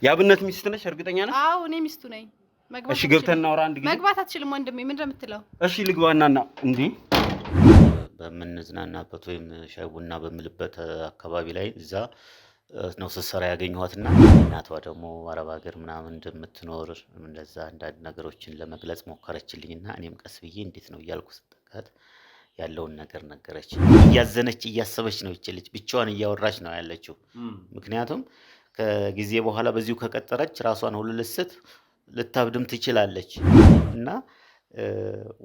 ያብነት ሚስት ነሽ እርግጠኛ ነሽ? አዎ እኔ ሚስቱ ነኝ። እሺ ገብተን እናውራ አንድ ጊዜ። መግባት አትችልም ወንድሜ ምን እንደምትለው? እሺ ልግባናና እንዴ በምንዝናናበት ወይም ሻይ ቡና በምልበት አካባቢ ላይ እዛ ነው ስትሰራ ያገኘኋትና እናቷ ደግሞ አረብ ሀገር ምናምን እንደምትኖር እንደዛ አንዳንድ ነገሮችን ለመግለጽ ሞከረችልኝና እኔም ቀስ ብዬ እንዴት ነው እያልኩ ስጠጋት ያለውን ነገር ነገረች። እያዘነች እያሰበች ነው ይችላል ብቻዋን እያወራች ነው ያለችው። ምክንያቱም ከጊዜ በኋላ በዚሁ ከቀጠረች ራሷን ሁሉ ልታብድም ትችላለች እና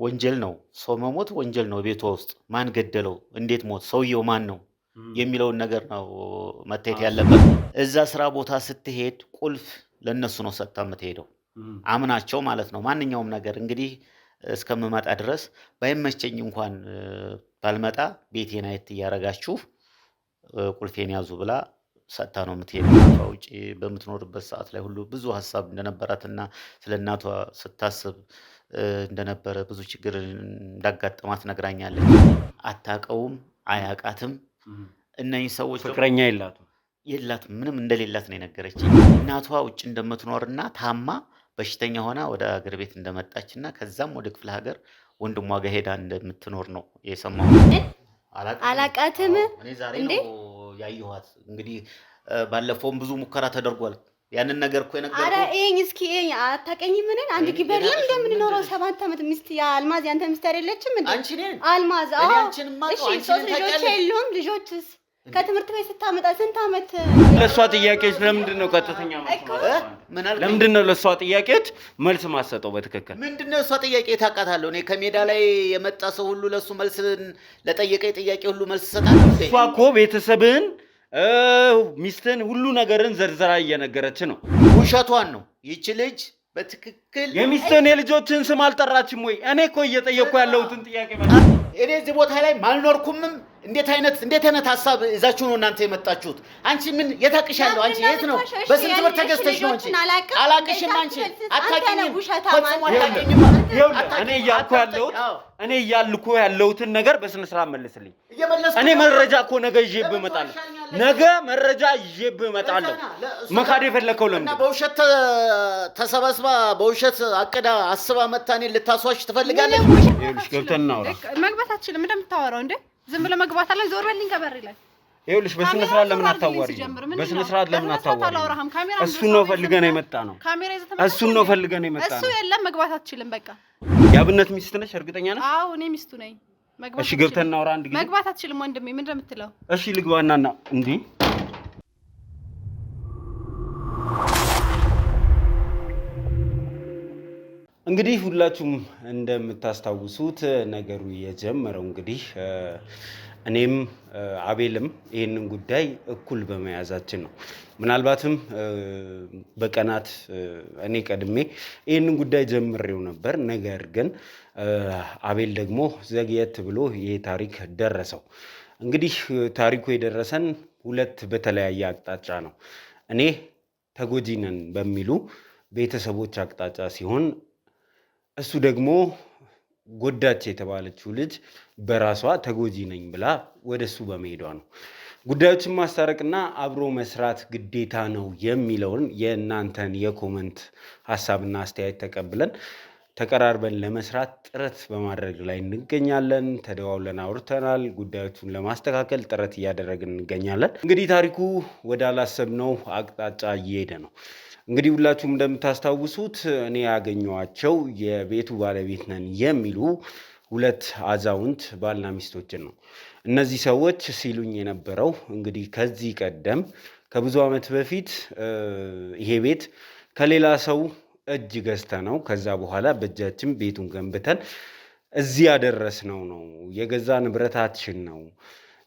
ወንጀል ነው ሰው መሞት ወንጀል ነው። ቤቷ ውስጥ ማን ገደለው እንዴት ሞት ሰውየው ማን ነው የሚለውን ነገር ነው መታየት ያለበት። እዛ ስራ ቦታ ስትሄድ ቁልፍ ለነሱ ነው ሰጥታ የምትሄደው አምናቸው ማለት ነው። ማንኛውም ነገር እንግዲህ እስከምመጣ ድረስ ባይመቸኝ እንኳን ባልመጣ ቤቴን አይት ያረጋችሁ ቁልፌን ያዙ ብላ ሰጥታ ነው የምትሄደው። ውጪ በምትኖርበት ሰዓት ላይ ሁሉ ብዙ ሐሳብ እንደነበራትና ስለናቷ ስታስብ እንደነበረ ብዙ ችግር እንዳጋጠማት ነግራኛለች። አታቀውም አያቃትም። እነዚህ ሰዎች ፍቅረኛ የላትም ምንም እንደሌላት ነው የነገረችኝ። እናቷ ውጭ እንደምትኖርና ታማ በሽተኛ ሆና ወደ ሀገር ቤት እንደመጣችና ከዛም ወደ ክፍለ ሀገር ወንድሟ ጋር ሄዳ እንደምትኖር ነው የሰማሁት። አላቃትም እኔ ዛሬ ነው ያየኋት። እንግዲህ ባለፈውም ብዙ ሙከራ ተደርጓል። ያንን ነገር እኮ የነገርኩህ አረ እኝ እስኪ እኝ አታቀኝም ምን አንድ ግበር ለምን እንደምንኖረው 7 አመት ሚስት ያ አልማዝ ያንተ ሚስት አይደለችም እንዴ? አንቺ ነኝ አልማዝ እኔ አንቺን ማቀው አንቺ ልጆች የሉም? ልጆችስ ከትምህርት ቤት ስታመጣ ስንት አመት? ለሷ ጥያቄዎች ለምንድን ነው ቀጥተኛ ማለት ለምንድን ነው ለሷ ጥያቄዎች መልስ ማሰጠው? በትክክል ምንድነው እሷ ጥያቄ ታቃታለሁ? እኔ ከሜዳ ላይ የመጣ ሰው ሁሉ ለሱ መልስ ለጠየቀኝ ጥያቄ ሁሉ መልስ ሰጣለሁ። እሷ እኮ ቤተሰብን ሚስትን ሁሉ ነገርን ዘርዘራ እየነገረች ነው። ውሸቷን ነው ይቺ ልጅ በትክክል የሚስትን የልጆችን ስም አልጠራችም ወይ? እኔ እኮ እየጠየቅኩ ያለሁትን ጥያቄ እኔ እዚህ ቦታ ላይ ማልኖርኩምም። እንዴት አይነት ሐሳብ እዛችሁ ነው እናንተ የመጣችሁት? አንቺ ምን የታቅሻለሁ? አንቺ የት ነው በስንት ብር ተገዝተሽ ነው? አንቺ አላቅሽም። አንቺ አታውቂኝም። እኔ እያልኩ ያለሁትን ነገር በስነ ስርዓት መልስልኝ። እኔ መረጃ እኮ ነገ ይዤብህ እመጣለሁ። ነገ መረጃ ይዤብህ እመጣለሁ። መካድ የፈለከው ለምን? በውሸት ተሰባስባ በውሸት አቅዳ አስባ መታ እኔን ልታስዋሽ ትፈልጋለች? ይኸውልሽ ገብተን እናውራ። መግባት አትችልም እንደምታወራው እንዴ? ዝም ብለህ መግባት አለ። ዞር በልኝ ከበር ይላል። ይኸውልሽ በስነ ስርዓት ለምን አታዋሪ? በስነ ስርዓት ለምን አታዋሪ? እሱን ነው ፈልገን የመጣ ነው። እሱን ነው ፈልገን የመጣ ነው። እሱ የለም መግባት አትችልም። በቃ ያብነት ሚስት ነሽ እርግጠኛ ነሽ? አዎ እኔ ሚስቱ ነኝ። እሺ ገብተን እናውራ አንድ ጊዜ። መግባት አትችልም ወንድሜ ምን እንደምትለው? እሺ ልግባናና እንዴ እንግዲህ ሁላችሁም እንደምታስታውሱት ነገሩ የጀመረው እንግዲህ እኔም አቤልም ይሄንን ጉዳይ እኩል በመያዛችን ነው። ምናልባትም በቀናት እኔ ቀድሜ ይሄንን ጉዳይ ጀምሬው ነበር። ነገር ግን አቤል ደግሞ ዘግየት ብሎ ይሄ ታሪክ ደረሰው። እንግዲህ ታሪኩ የደረሰን ሁለት በተለያየ አቅጣጫ ነው። እኔ ተጎጂ ነን በሚሉ ቤተሰቦች አቅጣጫ ሲሆን እሱ ደግሞ ጎዳች የተባለችው ልጅ በራሷ ተጎጂ ነኝ ብላ ወደሱ በመሄዷ ነው። ጉዳዮችን ማስታረቅና አብሮ መስራት ግዴታ ነው የሚለውን የእናንተን የኮመንት ሐሳብና አስተያየት ተቀብለን ተቀራርበን ለመስራት ጥረት በማድረግ ላይ እንገኛለን። ተደዋውለን አውርተናል። ጉዳዮቹን ለማስተካከል ጥረት እያደረግን እንገኛለን። እንግዲህ ታሪኩ ወዳላሰብነው አቅጣጫ እየሄደ ነው። እንግዲህ ሁላችሁም እንደምታስታውሱት እኔ ያገኘኋቸው የቤቱ ባለቤት ነን የሚሉ ሁለት አዛውንት ባልና ሚስቶችን ነው። እነዚህ ሰዎች ሲሉኝ የነበረው እንግዲህ ከዚህ ቀደም ከብዙ ዓመት በፊት ይሄ ቤት ከሌላ ሰው እጅ ገዝተ ነው ከዛ በኋላ በእጃችን ቤቱን ገንብተን እዚህ ያደረስነው ነው። የገዛ ንብረታችን ነው።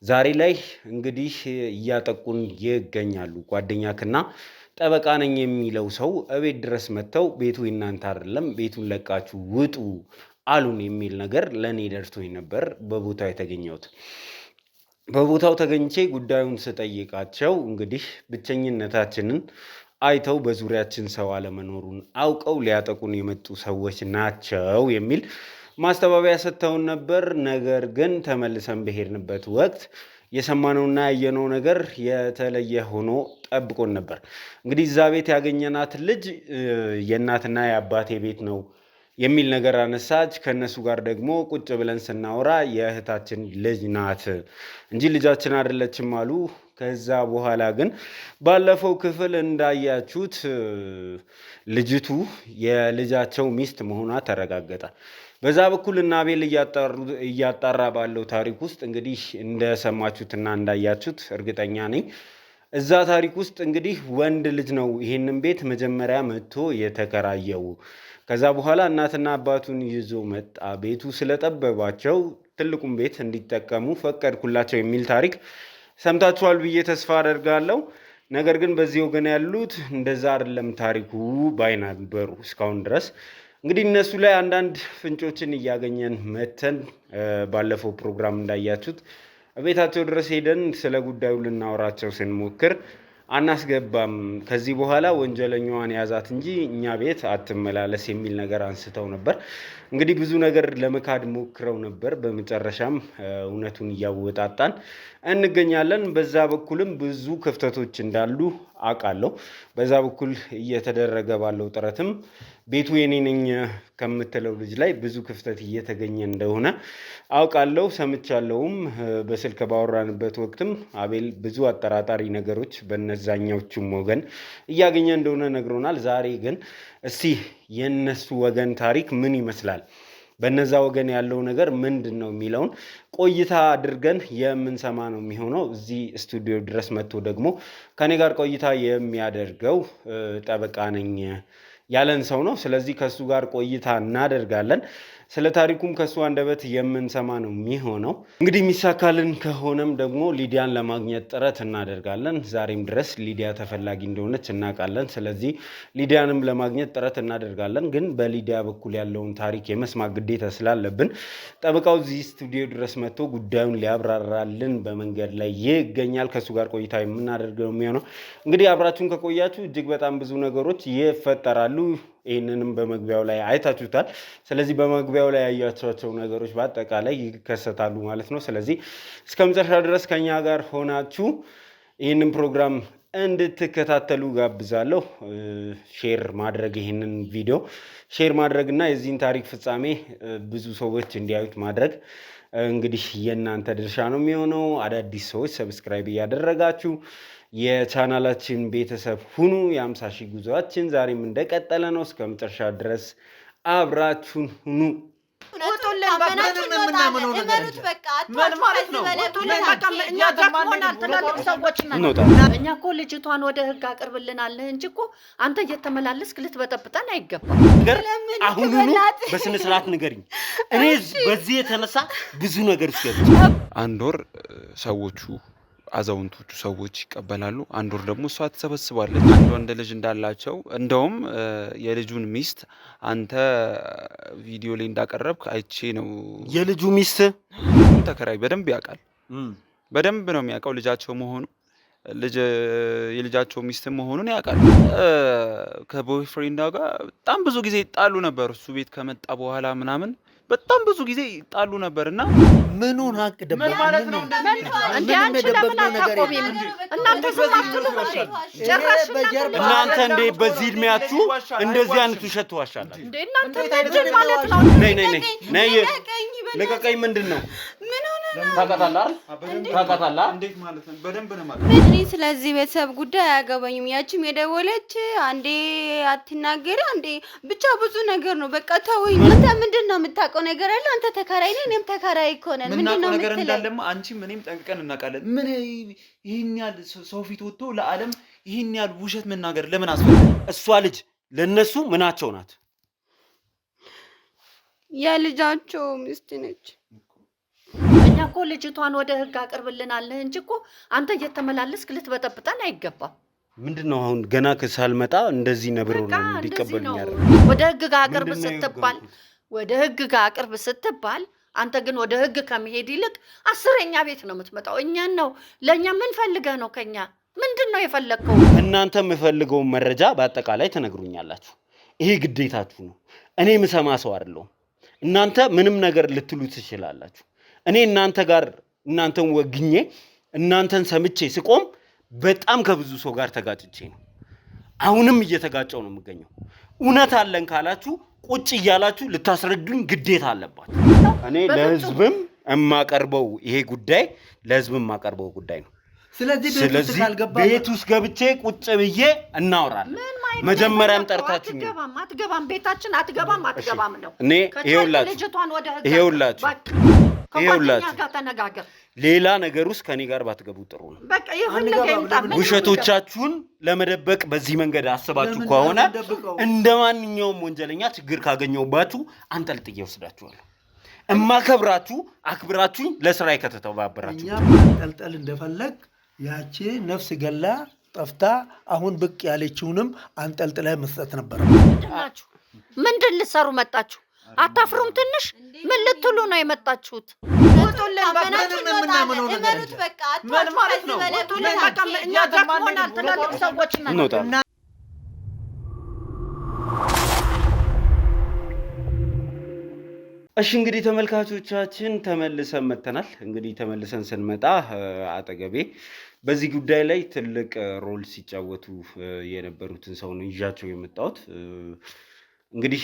ዛሬ ላይ እንግዲህ እያጠቁን ይገኛሉ። ጓደኛክና ጠበቃ ነኝ የሚለው ሰው እቤት ድረስ መጥተው ቤቱ እናንተ አይደለም ቤቱን ለቃችሁ ውጡ አሉን የሚል ነገር ለኔ ደርሶኝ ነበር። በቦታው የተገኘሁት በቦታው ተገኝቼ ጉዳዩን ስጠይቃቸው እንግዲህ ብቸኝነታችንን አይተው በዙሪያችን ሰው አለመኖሩን አውቀው ሊያጠቁን የመጡ ሰዎች ናቸው የሚል ማስተባበያ ሰጥተውን ነበር። ነገር ግን ተመልሰን በሄድንበት ወቅት የሰማነውና ያየነው ነገር የተለየ ሆኖ ጠብቆን ነበር። እንግዲህ እዛ ቤት ያገኘናት ልጅ የእናትና የአባቴ ቤት ነው የሚል ነገር አነሳች። ከነሱ ጋር ደግሞ ቁጭ ብለን ስናወራ የእህታችን ልጅ ናት እንጂ ልጃችን አይደለችም አሉ። ከዛ በኋላ ግን ባለፈው ክፍል እንዳያችሁት ልጅቱ የልጃቸው ሚስት መሆኗ ተረጋገጠ። በዛ በኩል እና አቤል እያጣራ ባለው ታሪክ ውስጥ እንግዲህ እንደሰማችሁትና እንዳያችሁት እርግጠኛ ነኝ። እዛ ታሪክ ውስጥ እንግዲህ ወንድ ልጅ ነው ይህንን ቤት መጀመሪያ መጥቶ የተከራየው። ከዛ በኋላ እናትና አባቱን ይዞ መጣ። ቤቱ ስለጠበባቸው ትልቁን ቤት እንዲጠቀሙ ፈቀድኩላቸው የሚል ታሪክ ሰምታችኋል ብዬ ተስፋ አደርጋለሁ። ነገር ግን በዚህ ወገን ያሉት እንደዛ አይደለም ታሪኩ ባይነበሩ እስካሁን ድረስ እንግዲህ እነሱ ላይ አንዳንድ ፍንጮችን እያገኘን መተን ባለፈው ፕሮግራም እንዳያችሁት ቤታቸው ድረስ ሄደን ስለ ጉዳዩ ልናወራቸው ስንሞክር አናስገባም፣ ከዚህ በኋላ ወንጀለኛዋን ያዛት እንጂ እኛ ቤት አትመላለስ የሚል ነገር አንስተው ነበር። እንግዲህ ብዙ ነገር ለመካድ ሞክረው ነበር። በመጨረሻም እውነቱን እያወጣጣን እንገኛለን። በዛ በኩልም ብዙ ክፍተቶች እንዳሉ አውቃለሁ። በዛ በኩል እየተደረገ ባለው ጥረትም ቤቱ የኔ ነኝ ከምትለው ልጅ ላይ ብዙ ክፍተት እየተገኘ እንደሆነ አውቃለሁ፣ ሰምቻለሁም። በስልክ ባወራንበት ወቅትም አቤል ብዙ አጠራጣሪ ነገሮች በነዛኛዎቹም ወገን እያገኘ እንደሆነ ነግሮናል። ዛሬ ግን እስቲ የነሱ ወገን ታሪክ ምን ይመስላል፣ በነዛ ወገን ያለው ነገር ምንድን ነው የሚለውን ቆይታ አድርገን የምንሰማ ነው የሚሆነው። እዚህ ስቱዲዮ ድረስ መጥቶ ደግሞ ከኔ ጋር ቆይታ የሚያደርገው ጠበቃ ነኝ ያለን ሰው ነው። ስለዚህ ከሱ ጋር ቆይታ እናደርጋለን። ስለ ታሪኩም ከሱ አንደበት የምንሰማ ነው የሚሆነው። እንግዲህ የሚሳካልን ከሆነም ደግሞ ሊዲያን ለማግኘት ጥረት እናደርጋለን። ዛሬም ድረስ ሊዲያ ተፈላጊ እንደሆነች እናውቃለን። ስለዚህ ሊዲያንም ለማግኘት ጥረት እናደርጋለን። ግን በሊዲያ በኩል ያለውን ታሪክ የመስማት ግዴታ ስላለብን ጠበቃው እዚህ ስቱዲዮ ድረስ መጥቶ ጉዳዩን ሊያብራራልን በመንገድ ላይ ይገኛል። ከሱ ጋር ቆይታ የምናደርገው የሚሆነው እንግዲህ አብራችሁን ከቆያችሁ እጅግ በጣም ብዙ ነገሮች ይፈጠራሉ። ይህንንም በመግቢያው ላይ አይታችሁታል። ስለዚህ በመግቢያው ላይ ያያቸዋቸው ነገሮች በአጠቃላይ ይከሰታሉ ማለት ነው። ስለዚህ እስከ መጨረሻ ድረስ ከኛ ጋር ሆናችሁ ይህንን ፕሮግራም እንድትከታተሉ ጋብዛለሁ። ሼር ማድረግ ይህንን ቪዲዮ ሼር ማድረግ እና የዚህን ታሪክ ፍጻሜ ብዙ ሰዎች እንዲያዩት ማድረግ እንግዲህ የእናንተ ድርሻ ነው የሚሆነው። አዳዲስ ሰዎች ሰብስክራይብ እያደረጋችሁ የቻናላችን ቤተሰብ ሁኑ። የ50 ሺህ ጉዞአችን ዛሬም እንደቀጠለ ነው። እስከ መጨረሻ ድረስ አብራችሁን ሁኑ። እኛ እኮ ልጅቷን ወደ ህግ አቅርብልናል እንጂ እኮ አንተ እየተመላለስክ ልትበጠብጠን አይገባም። አሁኑኑ በስነ ስርዓት ንገሪኝ። እኔ በዚህ የተነሳ ብዙ ነገር እስከ አንድ ወር ሰዎቹ አዛውንቶቹ ሰዎች ይቀበላሉ። አንድ ወር ደግሞ እሷ ትሰበስባለች። አንድ ወንድ ልጅ እንዳላቸው እንደውም የልጁን ሚስት አንተ ቪዲዮ ላይ እንዳቀረብክ አይቼ ነው። የልጁ ሚስት ተከራይ በደንብ ያውቃል። በደንብ ነው የሚያውቀው ልጃቸው መሆኑ የልጃቸው ሚስት መሆኑን ያውቃል። ከቦይፍሬንዷ ጋር በጣም ብዙ ጊዜ ይጣሉ ነበር። እሱ ቤት ከመጣ በኋላ ምናምን በጣም ብዙ ጊዜ ይጣሉ ነበርና ምኑን ሀቅ ደበቅ ማለት ነው እንዴ? አንቺ ለምን አታቆሚም? እናንተ ሰማችሁ እናንተ እንዴ በዚህ እድሜያችሁ እንደዚህ አይነት ውሸት ትዋሻላችሁ እንዴ? እናንተ ምን ማለት ነው? ነይ ለቀቀኝ። ምንድን ነው ታውቃታለህ? እንዴት ማለት ነው? በደንብ ነው ማለት እኔ ስለዚህ ቤተሰብ ጉዳይ አያገባኝም። ያቺም የደወለች አንዴ አትናገሪ አንዴ ብቻ ብዙ ነገር ነው። በቃ ተወኝ። አንተ ምንድን ነው የምታውቀው ነገር አለ? አንተ ተከራይ ነኝ፣ እኔም ተከራይ እኮ ነን። ምንድን ነው ነገር እንዳለማ አንቺም እኔም ጠንቅቀን እናውቃለን። ምን ይሄን ያህል ሰው ፊት ወጥቶ ለዓለም ይሄን ያህል ውሸት መናገር ለምን አስፈለገ? እሷ ልጅ ለነሱ ምናቸው ናት? የልጃቸው ሚስት ነች። እኛ እኮ ልጅቷን ወደ ህግ አቅርብልናል እንጂ እኮ አንተ እየተመላለስክ ልትበጠብጠን አይገባም። ምንድነው አሁን ገና ከሳልመጣ እንደዚህ ነብሮ ነው እንዲቀበሉኝ ያለው? ወደ ህግ ጋር አቅርብ ስትባል አንተ ግን ወደ ህግ ከመሄድ ይልቅ 10ኛ ቤት ነው የምትመጣው። እኛን ነው ለኛ ምን ፈልገህ ነው? ከኛ ምንድነው የፈለከው? እናንተ የምፈልገውን መረጃ በአጠቃላይ ተነግሩኛላችሁ። ይሄ ግዴታችሁ ነው። እኔ ምሰማ ሰው አይደለሁም። እናንተ ምንም ነገር ልትሉ ትችላላችሁ። እኔ እናንተ ጋር እናንተን ወግኜ እናንተን ሰምቼ ስቆም በጣም ከብዙ ሰው ጋር ተጋጭቼ ነው። አሁንም እየተጋጨው ነው የምገኘው። እውነት አለን ካላችሁ ቁጭ እያላችሁ ልታስረዱኝ ግዴታ አለባችሁ። እኔ ለህዝብም የማቀርበው ይሄ ጉዳይ ለህዝብም የማቀርበው ጉዳይ ነው። ስለዚህ ቤት ውስጥ ገብቼ ቁጭ ብዬ እናወራለን። መጀመሪያም ጠርታችሁኝ አትገባም፣ ቤታችን አትገባም ነው። እኔ ይኸውላችሁ ጋር ተነጋገር። ሌላ ነገር ውስጥ ከኔ ጋር ባትገቡ ጥሩ ነው። በቃ ይሁን ነገር ይምጣ። ውሸቶቻችሁን ለመደበቅ በዚህ መንገድ አስባችሁ ከሆነ እንደ ማንኛውም ወንጀለኛ ችግር ካገኘውባችሁ አንጠልጥዬ ወስዳችኋለሁ። እማከብራችሁ አክብራችሁኝ ለስራዬ ከተተባበራችሁ አንጠልጠል እንደፈለግ ያቺ ነፍስ ገላ ጠፍታ አሁን ብቅ ያለችውንም አንጠልጥላይ መስጠት ነበር። ምንድን ልትሰሩ መጣችሁ? አታፍሩም? ትንሽ ምን ልትሉ ነው የመጣችሁት? ወጡልን ምናምነው ነገር ምን ማለት ነው? ወጡልን እኛ ደክሞናል፣ ትላልቅ ሰዎች ነን። እሺ እንግዲህ ተመልካቾቻችን ተመልሰን መተናል። እንግዲህ ተመልሰን ስንመጣ አጠገቤ በዚህ ጉዳይ ላይ ትልቅ ሮል ሲጫወቱ የነበሩትን ሰው ነው ይዣቸው የመጣሁት። እንግዲህ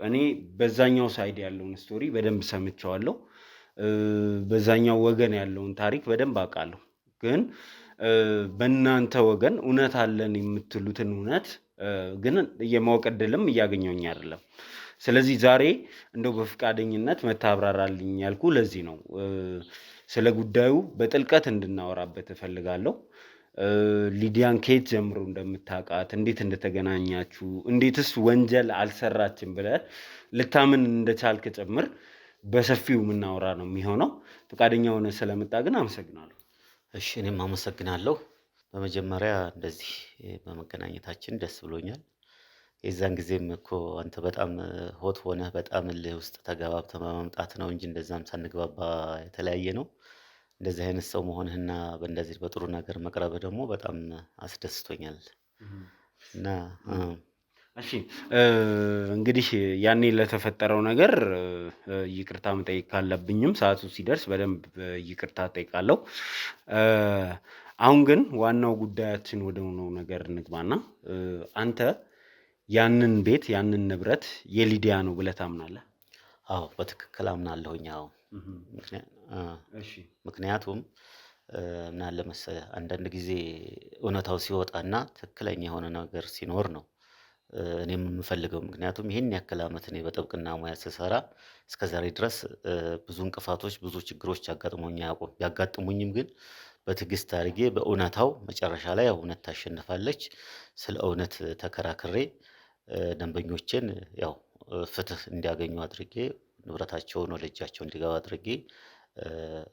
እኔ በዛኛው ሳይድ ያለውን ስቶሪ በደንብ ሰምቼዋለሁ። በዛኛው ወገን ያለውን ታሪክ በደንብ አውቃለሁ። ግን በእናንተ ወገን እውነት አለን የምትሉትን እውነት ግን የማወቅ ዕድልም እያገኘሁኝ አይደለም። ስለዚህ ዛሬ እንደው በፍቃደኝነት መታብራራልኝ ያልኩ ለዚህ ነው። ስለ ጉዳዩ በጥልቀት እንድናወራበት እፈልጋለሁ። ሊዲያን ከየት ጀምሮ እንደምታውቃት፣ እንዴት እንደተገናኛችሁ፣ እንዴትስ ወንጀል አልሰራችም ብለህ ልታምን እንደቻልክ ጭምር በሰፊው የምናወራ ነው የሚሆነው። ፍቃደኛ ሆነ ስለመጣ ግን አመሰግናለሁ። እሺ እኔም አመሰግናለሁ። በመጀመሪያ እንደዚህ በመገናኘታችን ደስ ብሎኛል። የዛን ጊዜም እኮ አንተ በጣም ሆት ሆነህ በጣም እልህ ውስጥ ተገባብተህ በመምጣት ነው እንጂ እንደዛም ሳንግባባ የተለያየ ነው። እንደዚህ አይነት ሰው መሆንህና በእንደዚህ በጥሩ ነገር መቅረብህ ደግሞ በጣም አስደስቶኛል። እና እሺ እንግዲህ ያኔ ለተፈጠረው ነገር ይቅርታ መጠየቅ ካለብኝም ሰዓቱ ሲደርስ በደንብ ይቅርታ ጠይቃለሁ። አሁን ግን ዋናው ጉዳያችን ወደ ሆነው ነገር እንግባና አንተ ያንን ቤት ያንን ንብረት የሊዲያ ነው ብለህ ታምናለህ? አዎ በትክክል አምናለሁኝ። አዎ ምክንያቱም ምን አለ መሰለህ አንዳንድ ጊዜ እውነታው ሲወጣና ትክክለኛ የሆነ ነገር ሲኖር ነው እኔም የምፈልገው። ምክንያቱም ይሄን ያክል ዓመት እኔ በጥብቅና ሙያ ስሰራ እስከዛሬ ድረስ ብዙ እንቅፋቶች ብዙ ችግሮች ያጋጥሙኝም ግን በትዕግስት አድርጌ በእውነታው መጨረሻ ላይ እውነት ታሸንፋለች። ስለ እውነት ተከራክሬ ደንበኞቼን ያው ፍትህ እንዲያገኙ አድርጌ ንብረታቸውን ወደ እጃቸው እንዲገባ አድርጌ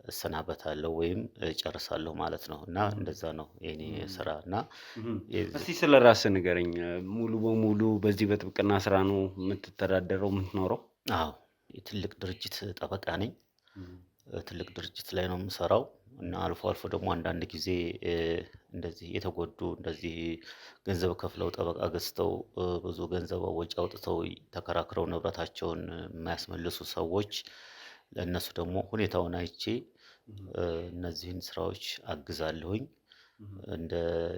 እሰናበታለሁ ወይም ጨርሳለሁ ማለት ነው። እና እንደዛ ነው የኔ ስራ። እና እስቲ ስለራስህ ንገረኝ። ሙሉ በሙሉ በዚህ በጥብቅና ስራ ነው የምትተዳደረው የምትኖረው? አዎ የትልቅ ድርጅት ጠበቃ ነኝ። ትልቅ ድርጅት ላይ ነው የምሰራው። እና አልፎ አልፎ ደግሞ አንዳንድ ጊዜ እንደዚህ የተጎዱ እንደዚህ ገንዘብ ከፍለው ጠበቃ ገዝተው ብዙ ገንዘብ ወጪ አውጥተው ተከራክረው ንብረታቸውን የማያስመልሱ ሰዎች ለእነሱ ደግሞ ሁኔታውን አይቼ እነዚህን ስራዎች አግዛለሁኝ። እንደ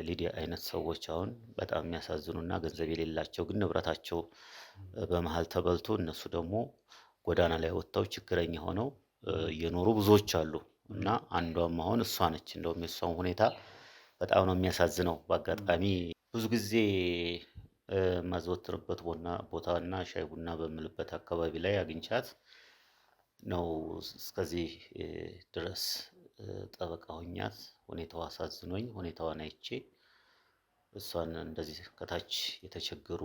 ሊዲያ አይነት ሰዎች አሁን በጣም የሚያሳዝኑና ገንዘብ የሌላቸው ግን ንብረታቸው በመሃል ተበልቶ እነሱ ደግሞ ጎዳና ላይ ወጥተው ችግረኛ ሆነው እየኖሩ ብዙዎች አሉ። እና አንዷም አሁን እሷ ነች። እንደውም የሷን ሁኔታ በጣም ነው የሚያሳዝነው። በአጋጣሚ ብዙ ጊዜ ማዘወትርበት ቦታና ሻይ ቡና በምልበት አካባቢ ላይ አግኝቻት ነው እስከዚህ ድረስ ጠበቃ ሆኛት ሁኔታዋ አሳዝኖኝ ሁኔታዋን አይቼ እሷን እንደዚህ ከታች የተቸገሩ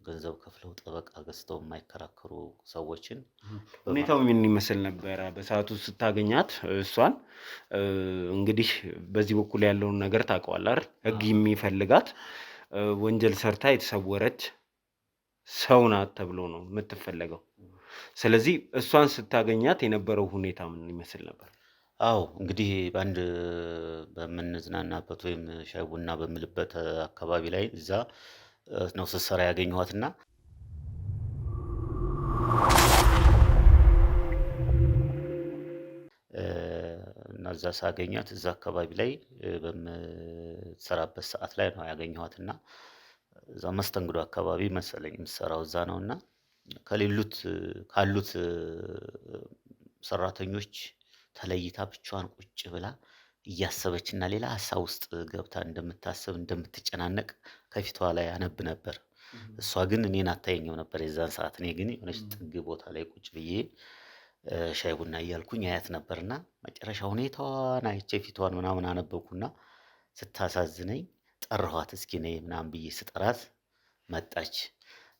ገንዘብ ከፍለው ጠበቃ ገዝተው የማይከራከሩ ሰዎችን ሁኔታው ምን ይመስል ነበር በሰዓቱ ስታገኛት? እሷን እንግዲህ በዚህ በኩል ያለውን ነገር ታውቀዋለህ አይደል? ህግ የሚፈልጋት ወንጀል ሰርታ የተሰወረች ሰው ናት ተብሎ ነው የምትፈለገው። ስለዚህ እሷን ስታገኛት የነበረው ሁኔታ ምን ይመስል ነበር? አዎ እንግዲህ በአንድ በምንዝናናበት ወይም ሻይ ቡና በምልበት አካባቢ ላይ እዛ ነው ስትሰራ ያገኘኋትና እና እዛ ሳገኛት እዛ አካባቢ ላይ በምሰራበት ሰዓት ላይ ነው ያገኘኋትና እዛ መስተንግዶ አካባቢ መሰለኝ የምሰራው እዛ ነውና ካሉት ሰራተኞች ተለይታ ብቻዋን ቁጭ ብላ እያሰበችና ሌላ ሀሳብ ውስጥ ገብታ እንደምታስብ እንደምትጨናነቅ ከፊቷ ላይ አነብ ነበር። እሷ ግን እኔን አታየኝም ነበር የዛን ሰዓት። እኔ ግን የሆነች ጥግ ቦታ ላይ ቁጭ ብዬ ሻይ ቡና እያልኩኝ አያት ነበርና መጨረሻ ሁኔታዋን አይቼ ፊቷን ምናምን አነበብኩና ስታሳዝነኝ ጠራኋት። እስኪ ነይ ምናምን ብዬ ስጠራት መጣች።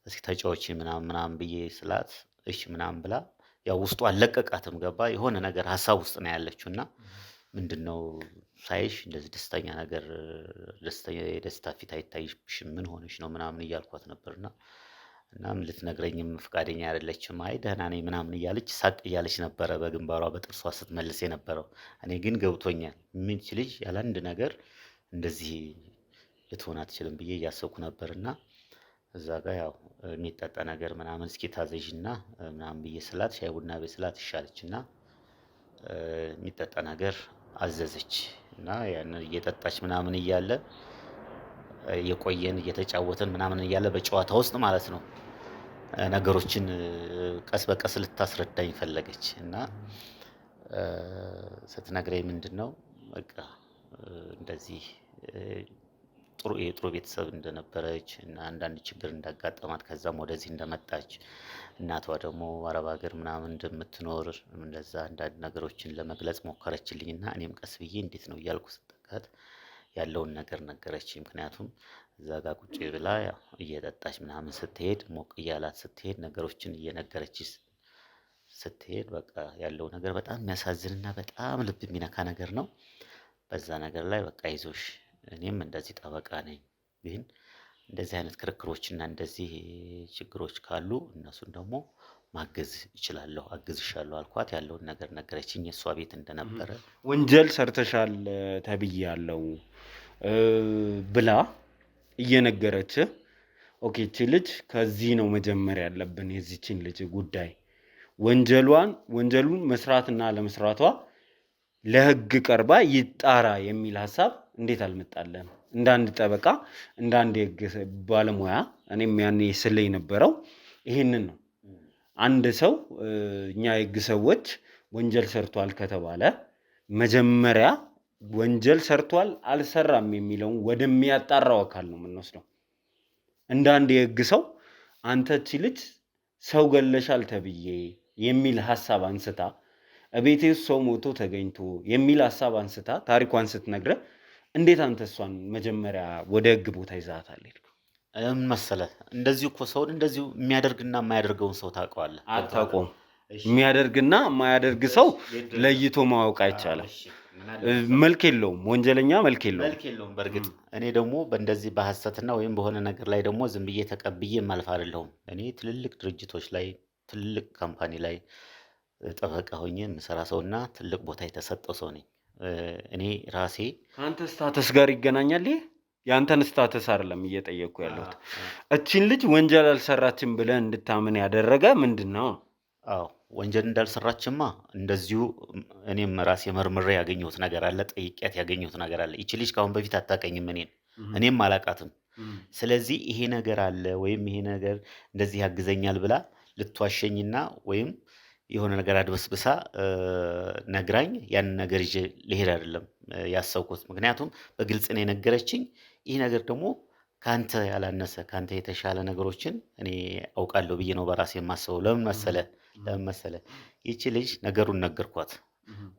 እስኪ ተጫወቺ ምናምን ብዬ ስላት እሺ ምናምን ብላ ያው ውስጡ አለቀቃትም ገባ የሆነ ነገር ሀሳብ ውስጥ ነው ያለችውና ምንድነው ሳይሽ እንደዚህ ደስተኛ ነገር የደስታ ፊት አይታይሽም ምን ሆነሽ ነው ምናምን እያልኳት ነበርና እናም ልትነግረኝም ፍቃደኛ አይደለችም። አይ ደህና ነኝ ምናምን እያለች ሳቅ እያለች ነበረ በግንባሯ በጥርሷ ስትመልስ የነበረው። እኔ ግን ገብቶኛል ምን ልጅ ያለ አንድ ነገር እንደዚህ ልትሆን አትችልም ብዬ እያሰብኩ ነበርና እዛ ጋር ያው የሚጠጣ ነገር ምናምን እስኪ ታዘዥና ምናምን ብዬ ስላት ሻይ ቡና ቤት ስላት ይሻለችና የሚጠጣ ነገር አዘዘች እና ያን እየጠጣች ምናምን እያለ የቆየን እየተጫወተን ምናምን እያለ በጨዋታ ውስጥ ማለት ነው ነገሮችን ቀስ በቀስ ልታስረዳኝ ፈለገች እና ስትነግረኝ ምንድነው በቃ እንደዚህ ጥሩ ቤተሰብ እንደነበረች እና አንዳንድ ችግር እንዳጋጠማት ከዛም ወደዚህ እንደመጣች እናቷ ደግሞ አረብ ሀገር ምናምን እንደምትኖር እንደዛ አንዳንድ ነገሮችን ለመግለጽ ሞከረችልኝና እኔም ቀስ ብዬ እንዴት ነው እያልኩ ስጠቃት ያለውን ነገር ነገረችኝ። ምክንያቱም እዛ ጋር ቁጭ ብላ እየጠጣች ምናምን ስትሄድ ሞቅ እያላት ስትሄድ ነገሮችን እየነገረች ስትሄድ በቃ ያለው ነገር በጣም የሚያሳዝንና በጣም ልብ የሚነካ ነገር ነው። በዛ ነገር ላይ በቃ ይዞሽ እኔም እንደዚህ ጠበቃ ነኝ ግን እንደዚህ አይነት ክርክሮችና እንደዚህ ችግሮች ካሉ እነሱን ደግሞ ማገዝ እችላለሁ አግዝሻለሁ አልኳት። ያለውን ነገር ነገረችኝ እሷ ቤት እንደነበረ ወንጀል ሰርተሻል ተብያለሁ ብላ እየነገረች ኦኬ እቺ ልጅ ከዚህ ነው መጀመር ያለብን የዚህችን ልጅ ጉዳይ ወንጀሉን መስራትና ለመስራቷ ለህግ ቀርባ ይጣራ የሚል ሐሳብ እንዴት አልመጣለም? እንዳንድ ጠበቃ እንዳንድ የህግ ባለሙያ እኔም ያኔ ስለይ ነበረው ይሄንን ነው። አንድ ሰው እኛ የህግ ሰዎች ወንጀል ሰርቷል ከተባለ መጀመሪያ ወንጀል ሰርቷል አልሰራም የሚለውን ወደሚያጣራው አካል ነው የምንወስደው። እንዳንድ የህግ ሰው አንተ እቺ ልጅ ሰው ገለሻል ተብዬ የሚል ሐሳብ አንስታ እቤቴ ሰው ሞቶ ተገኝቶ የሚል ሐሳብ አንስታ ታሪኳን ስትነግረ እንዴት አንተ እሷን መጀመሪያ ወደ ህግ ቦታ ይዛታል? ምን መሰለህ እንደዚሁ እኮ ሰውን እንደዚሁ የሚያደርግና የማያደርገውን ሰው ታውቀዋለህ? አታውቀውም። የሚያደርግና የማያደርግ ሰው ለይቶ ማወቅ አይቻልም። መልክ የለውም፣ ወንጀለኛ መልክ የለውም። በእርግጥ እኔ ደግሞ በእንደዚህ በሐሰትና ወይም በሆነ ነገር ላይ ደግሞ ዝም ብዬ ተቀብዬ ማልፍ አይደለሁም። እኔ ትልልቅ ድርጅቶች ላይ ትልልቅ ካምፓኒ ላይ ጠበቃ ሆኜ የምሰራ ሰውና ትልቅ ቦታ የተሰጠው ሰው ነኝ። እኔ ራሴ አንተ ስታተስ ጋር ይገናኛል። ይሄ ያንተን ስታተስ አይደለም እየጠየቅኩ ያለሁት። እቺን ልጅ ወንጀል አልሰራችም ብለህ እንድታምን ያደረገ ምንድነው? አዎ ወንጀል እንዳልሰራችማ እንደዚሁ እኔም ራሴ መርምሬ ያገኘሁት ነገር አለ፣ ጠይቄያት ያገኘሁት ነገር አለ። እቺ ልጅ ካሁን በፊት አታውቀኝም፣ እኔም አላውቃትም። ስለዚህ ይሄ ነገር አለ ወይም ይሄ ነገር እንደዚህ ያግዘኛል ብላ ልትዋሸኝና ወይም የሆነ ነገር አድበስብሳ ነግራኝ ያን ነገር ይዤ ልሄድ አይደለም ያሰብኩት። ምክንያቱም በግልጽ ነው የነገረችኝ። ይሄ ነገር ደግሞ ካንተ ያላነሰ ካንተ የተሻለ ነገሮችን እኔ አውቃለሁ ብዬ ነው በራሴ የማስበው። ለምን መሰለ ይቺ ልጅ ነገሩን ነገርኳት።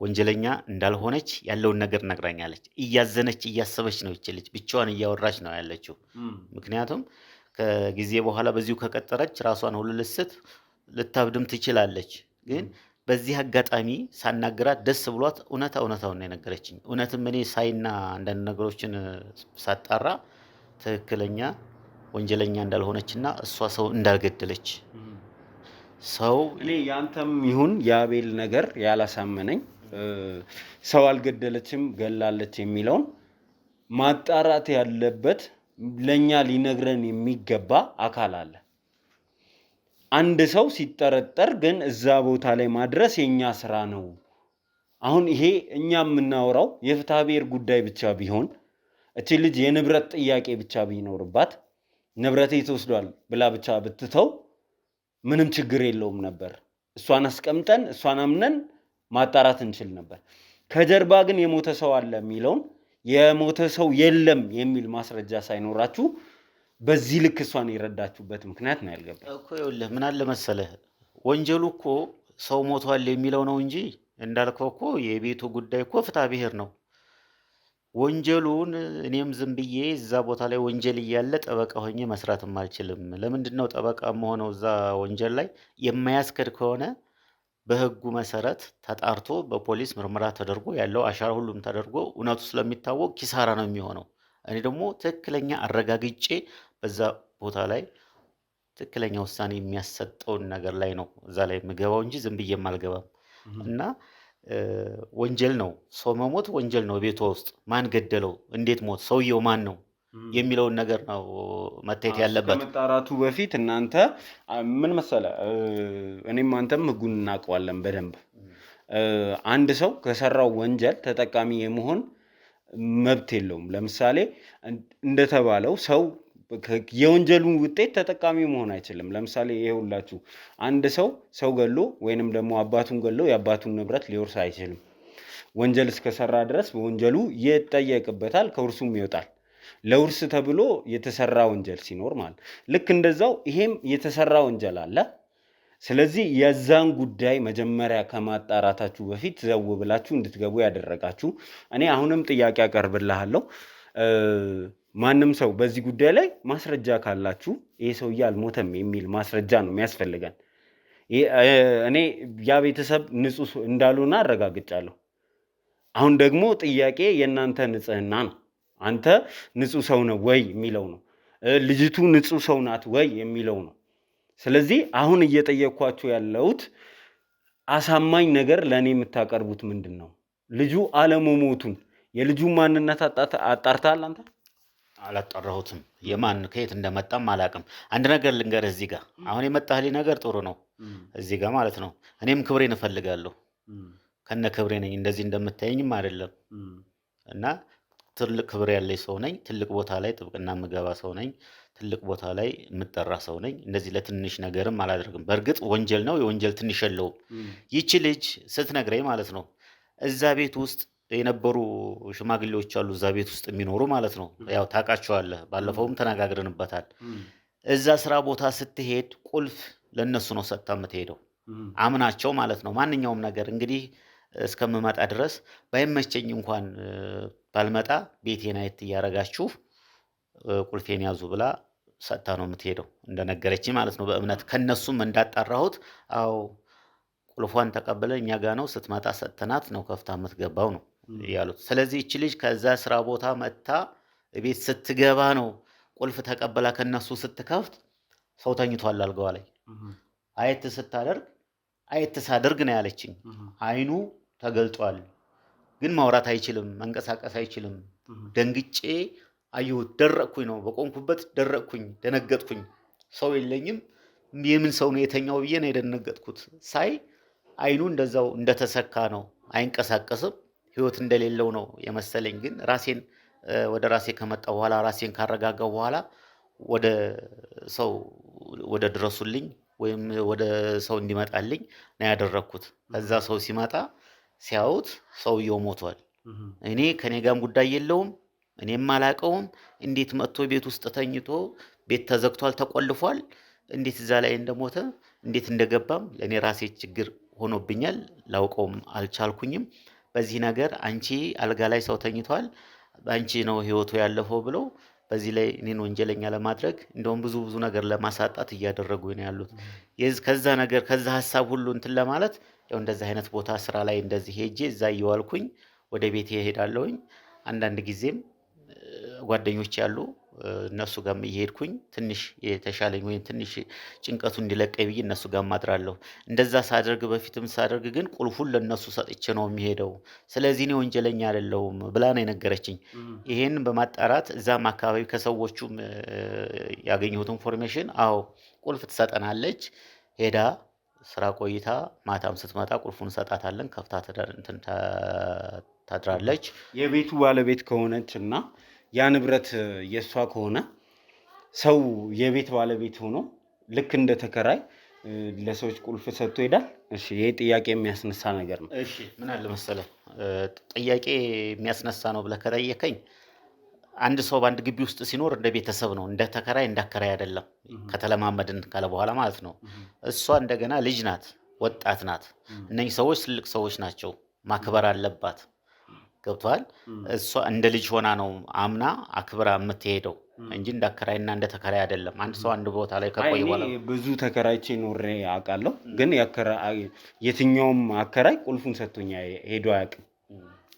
ወንጀለኛ እንዳልሆነች ያለውን ነገር ነግራኛለች። እያዘነች እያሰበች ነው ይቺ ልጅ ብቻዋን እያወራች ነው ያለችው። ምክንያቱም ከጊዜ በኋላ በዚሁ ከቀጠረች ራሷን ሁሉ ልታብድም ትችላለች። ግን በዚህ አጋጣሚ ሳናገራት ደስ ብሏት እውነታውን የነገረችኝ። እውነትም እኔ ሳይና አንዳንድ ነገሮችን ሳጣራ ትክክለኛ ወንጀለኛ እንዳልሆነችና እሷ ሰው እንዳልገደለች ሰው እኔ ያንተም ይሁን የአቤል ነገር ያላሳመነኝ ሰው አልገደለችም ገላለች የሚለውን ማጣራት ያለበት ለኛ ሊነግረን የሚገባ አካል አለ። አንድ ሰው ሲጠረጠር ግን እዛ ቦታ ላይ ማድረስ የኛ ስራ ነው አሁን ይሄ እኛ የምናወራው የፍትሐ ብሔር ጉዳይ ብቻ ቢሆን እቺ ልጅ የንብረት ጥያቄ ብቻ ቢኖርባት ንብረቴ ተወስዷል ብላ ብቻ ብትተው ምንም ችግር የለውም ነበር። እሷን አስቀምጠን እሷን አምነን ማጣራት እንችል ነበር። ከጀርባ ግን የሞተ ሰው አለ የሚለውን የሞተ ሰው የለም የሚል ማስረጃ ሳይኖራችሁ በዚህ ልክ እሷን የረዳችሁበት ምክንያት ነው ያልገባኝ እኮ። ይኸውልህ ምን አለ መሰለህ፣ ወንጀሉ እኮ ሰው ሞቷል የሚለው ነው እንጂ እንዳልከው እኮ የቤቱ ጉዳይ እኮ ፍትሐ ብሔር ነው። ወንጀሉን እኔም ዝም ብዬ እዛ ቦታ ላይ ወንጀል እያለ ጠበቃ ሆኜ መስራትም አልችልም። ለምንድን ነው ጠበቃ መሆነው? እዛ ወንጀል ላይ የማያስከድ ከሆነ በህጉ መሰረት ተጣርቶ በፖሊስ ምርመራ ተደርጎ ያለው አሻራ ሁሉም ተደርጎ እውነቱ ስለሚታወቅ ኪሳራ ነው የሚሆነው። እኔ ደግሞ ትክክለኛ አረጋግጬ በዛ ቦታ ላይ ትክክለኛ ውሳኔ የሚያሰጠውን ነገር ላይ ነው እዛ ላይ የምገባው እንጂ ዝም ብዬም አልገባም። እና ወንጀል ነው ሰው መሞት ወንጀል ነው። ቤቷ ውስጥ ማን ገደለው፣ እንዴት ሞት፣ ሰውየው ማን ነው የሚለውን ነገር ነው መታየት ያለበት። ከመጣራቱ በፊት እናንተ ምን መሰለ፣ እኔም አንተም ህጉን እናውቀዋለን በደንብ። አንድ ሰው ከሰራው ወንጀል ተጠቃሚ የመሆን መብት የለውም። ለምሳሌ እንደተባለው ሰው የወንጀሉን ውጤት ተጠቃሚ መሆን አይችልም። ለምሳሌ ይሄውላችሁ አንድ ሰው ገሎ ወይንም ደግሞ አባቱን ገሎ የአባቱን ንብረት ሊወርስ አይችልም። ወንጀል እስከሰራ ድረስ በወንጀሉ ይጠየቅበታል፣ ከውርሱም ይወጣል። ለውርስ ተብሎ የተሰራ ወንጀል ሲኖር ማለት ልክ እንደዛው ይሄም የተሰራ ወንጀል አለ። ስለዚህ የዛን ጉዳይ መጀመሪያ ከማጣራታችሁ በፊት ዘው ብላችሁ እንድትገቡ ያደረጋችሁ እኔ አሁንም ጥያቄ አቀርብልሃለሁ። ማንም ሰው በዚህ ጉዳይ ላይ ማስረጃ ካላችሁ ይሄ ሰውዬ አልሞተም የሚል ማስረጃ ነው የሚያስፈልገን። እኔ ያ ቤተሰብ ንጹህ እንዳልሆነ አረጋግጫለሁ። አሁን ደግሞ ጥያቄ የእናንተ ንጽህና ነው። አንተ ንጹህ ሰው ነው ወይ የሚለው ነው። ልጅቱ ንጹህ ሰው ናት ወይ የሚለው ነው። ስለዚህ አሁን እየጠየኳችሁ ያለሁት አሳማኝ ነገር ለእኔ የምታቀርቡት ምንድን ነው? ልጁ አለመሞቱን የልጁን ማንነት አጣርተሃል አንተ? አላጣራሁትም። የማን ከየት እንደመጣም አላውቅም። አንድ ነገር ልንገርህ፣ እዚህ ጋር አሁን የመጣህልኝ ነገር ጥሩ ነው እዚህ ጋር ማለት ነው። እኔም ክብሬን እፈልጋለሁ፣ ከነ ክብሬ ነኝ። እንደዚህ እንደምታየኝም አይደለም እና ትልቅ ክብር ያለኝ ሰው ነኝ። ትልቅ ቦታ ላይ ጥብቅና የምገባ ሰው ነኝ። ትልቅ ቦታ ላይ የምጠራ ሰው ነኝ። እንደዚህ ለትንሽ ነገርም አላደርግም። በእርግጥ ወንጀል ነው፣ የወንጀል ትንሽ የለውም። ይቺ ልጅ ስትነግረኝ ማለት ነው እዛ ቤት ውስጥ የነበሩ ሽማግሌዎች አሉ፣ እዛ ቤት ውስጥ የሚኖሩ ማለት ነው። ያው ታውቃቸዋለህ፣ ባለፈውም ተነጋግረንበታል። እዛ ስራ ቦታ ስትሄድ ቁልፍ ለነሱ ነው ሰጥታ የምትሄደው፣ አምናቸው ማለት ነው። ማንኛውም ነገር እንግዲህ እስከምመጣ ድረስ ባይመቸኝ እንኳን ባልመጣ ቤቴን አየት እያረጋችሁ ቁልፌን ያዙ ብላ ሰጥታ ነው የምትሄደው፣ እንደነገረችኝ ማለት ነው። በእምነት ከነሱም እንዳጣራሁት አዎ ቁልፏን ተቀበለ እኛ ጋ ነው ስትመጣ ሰጥተናት ነው ከፍታ የምትገባው ነው ያሉት። ስለዚህ እቺ ልጅ ከዛ ስራ ቦታ መጥታ ቤት ስትገባ ነው ቁልፍ ተቀበላ ከነሱ ስትከፍት ሰው ተኝቷል አልጋዋ ላይ። አየት ሳደርግ ነው ያለችኝ። አይኑ ተገልጧል፣ ግን ማውራት አይችልም፣ መንቀሳቀስ አይችልም። ደንግጬ አየሁት፣ ደረቅኩኝ ነው በቆምኩበት ደረቅኩኝ፣ ደነገጥኩኝ። ሰው የለኝም፣ የምን ሰው ነው የተኛው ብዬ ነው የደነገጥኩት። ሳይ አይኑ እንደዛው እንደተሰካ ነው፣ አይንቀሳቀስም፣ ህይወት እንደሌለው ነው የመሰለኝ። ግን ራሴን ወደ ራሴ ከመጣሁ በኋላ ራሴን ካረጋጋሁ በኋላ ወደ ሰው ወደ ድረሱልኝ ወይም ወደ ሰው እንዲመጣልኝ ነው ያደረኩት። ከዛ ሰው ሲመጣ ሲያዩት ሰውየው ሞቷል። እኔ ከኔ ጋርም ጉዳይ የለውም፣ እኔም አላቀውም። እንዴት መጥቶ ቤት ውስጥ ተኝቶ ቤት ተዘግቷል፣ ተቆልፏል፣ እንዴት እዛ ላይ እንደሞተ እንዴት እንደገባም ለኔ ራሴ ችግር ሆኖብኛል፣ ላውቀውም አልቻልኩኝም። በዚህ ነገር አንቺ አልጋ ላይ ሰው ተኝቷል፣ አንቺ ነው ህይወቱ ያለፈው ብለው በዚህ ላይ እኔን ወንጀለኛ ለማድረግ እንደውም ብዙ ነገር ለማሳጣት እያደረጉ ነው ያሉት። ከዛ ነገር ከዛ ሐሳብ ሁሉ እንትን ለማለት ያው እንደዚህ አይነት ቦታ ስራ ላይ እንደዚህ ሄጄ እዛ እየዋልኩኝ ወደ ቤቴ እሄዳለሁኝ። አንዳንድ ጊዜም ጓደኞች ያሉ እነሱ ጋርም እየሄድኩኝ ትንሽ የተሻለኝ ወይም ትንሽ ጭንቀቱ እንዲለቀኝ ብዬ እነሱ ጋር ማድራለሁ። እንደዛ ሳደርግ በፊትም ሳደርግ ግን ቁልፉን ለነሱ ሰጥቼ ነው የሚሄደው። ስለዚህ እኔ ወንጀለኛ አይደለሁም ብላ ነው የነገረችኝ። ይሄን በማጣራት እዛም አካባቢ ከሰዎቹም ያገኘሁት ኢንፎርሜሽን አዎ ቁልፍ ትሰጠናለች፣ ሄዳ ስራ ቆይታ ማታም ስትመጣ ቁልፉን ሰጣታለን። ከፍታ ታድራለች። የቤቱ ባለቤት ከሆነች እና ያ ንብረት የእሷ ከሆነ ሰው የቤት ባለቤት ሆኖ ልክ እንደ ተከራይ ለሰዎች ቁልፍ ሰጥቶ ይሄዳል? እሺ ይሄ ጥያቄ የሚያስነሳ ነገር ነው። እሺ ምን አለ መሰለህ ጥያቄ የሚያስነሳ ነው ብለህ ከጠየቀኝ አንድ ሰው በአንድ ግቢ ውስጥ ሲኖር እንደ ቤተሰብ ነው፣ እንደ ተከራይ እንዳከራይ አይደለም። ከተለማመድን ካለ በኋላ ማለት ነው። እሷ እንደገና ልጅ ናት፣ ወጣት ናት። እነኚህ ሰዎች ትልቅ ሰዎች ናቸው፣ ማክበር አለባት። ገብቷል? እሷ እንደ ልጅ ሆና ነው አምና አክብራ የምትሄደው እንጂ እንዳከራይና እንደ ተከራይ አይደለም። አንድ ሰው አንድ ቦታ ላይ ከቆየ በኋላ ብዙ ተከራይቼ ኖሬ አውቃለሁ፣ ግን የትኛውም አከራይ ቁልፉን ሰጥቶኝ ሄዶ አያውቅም።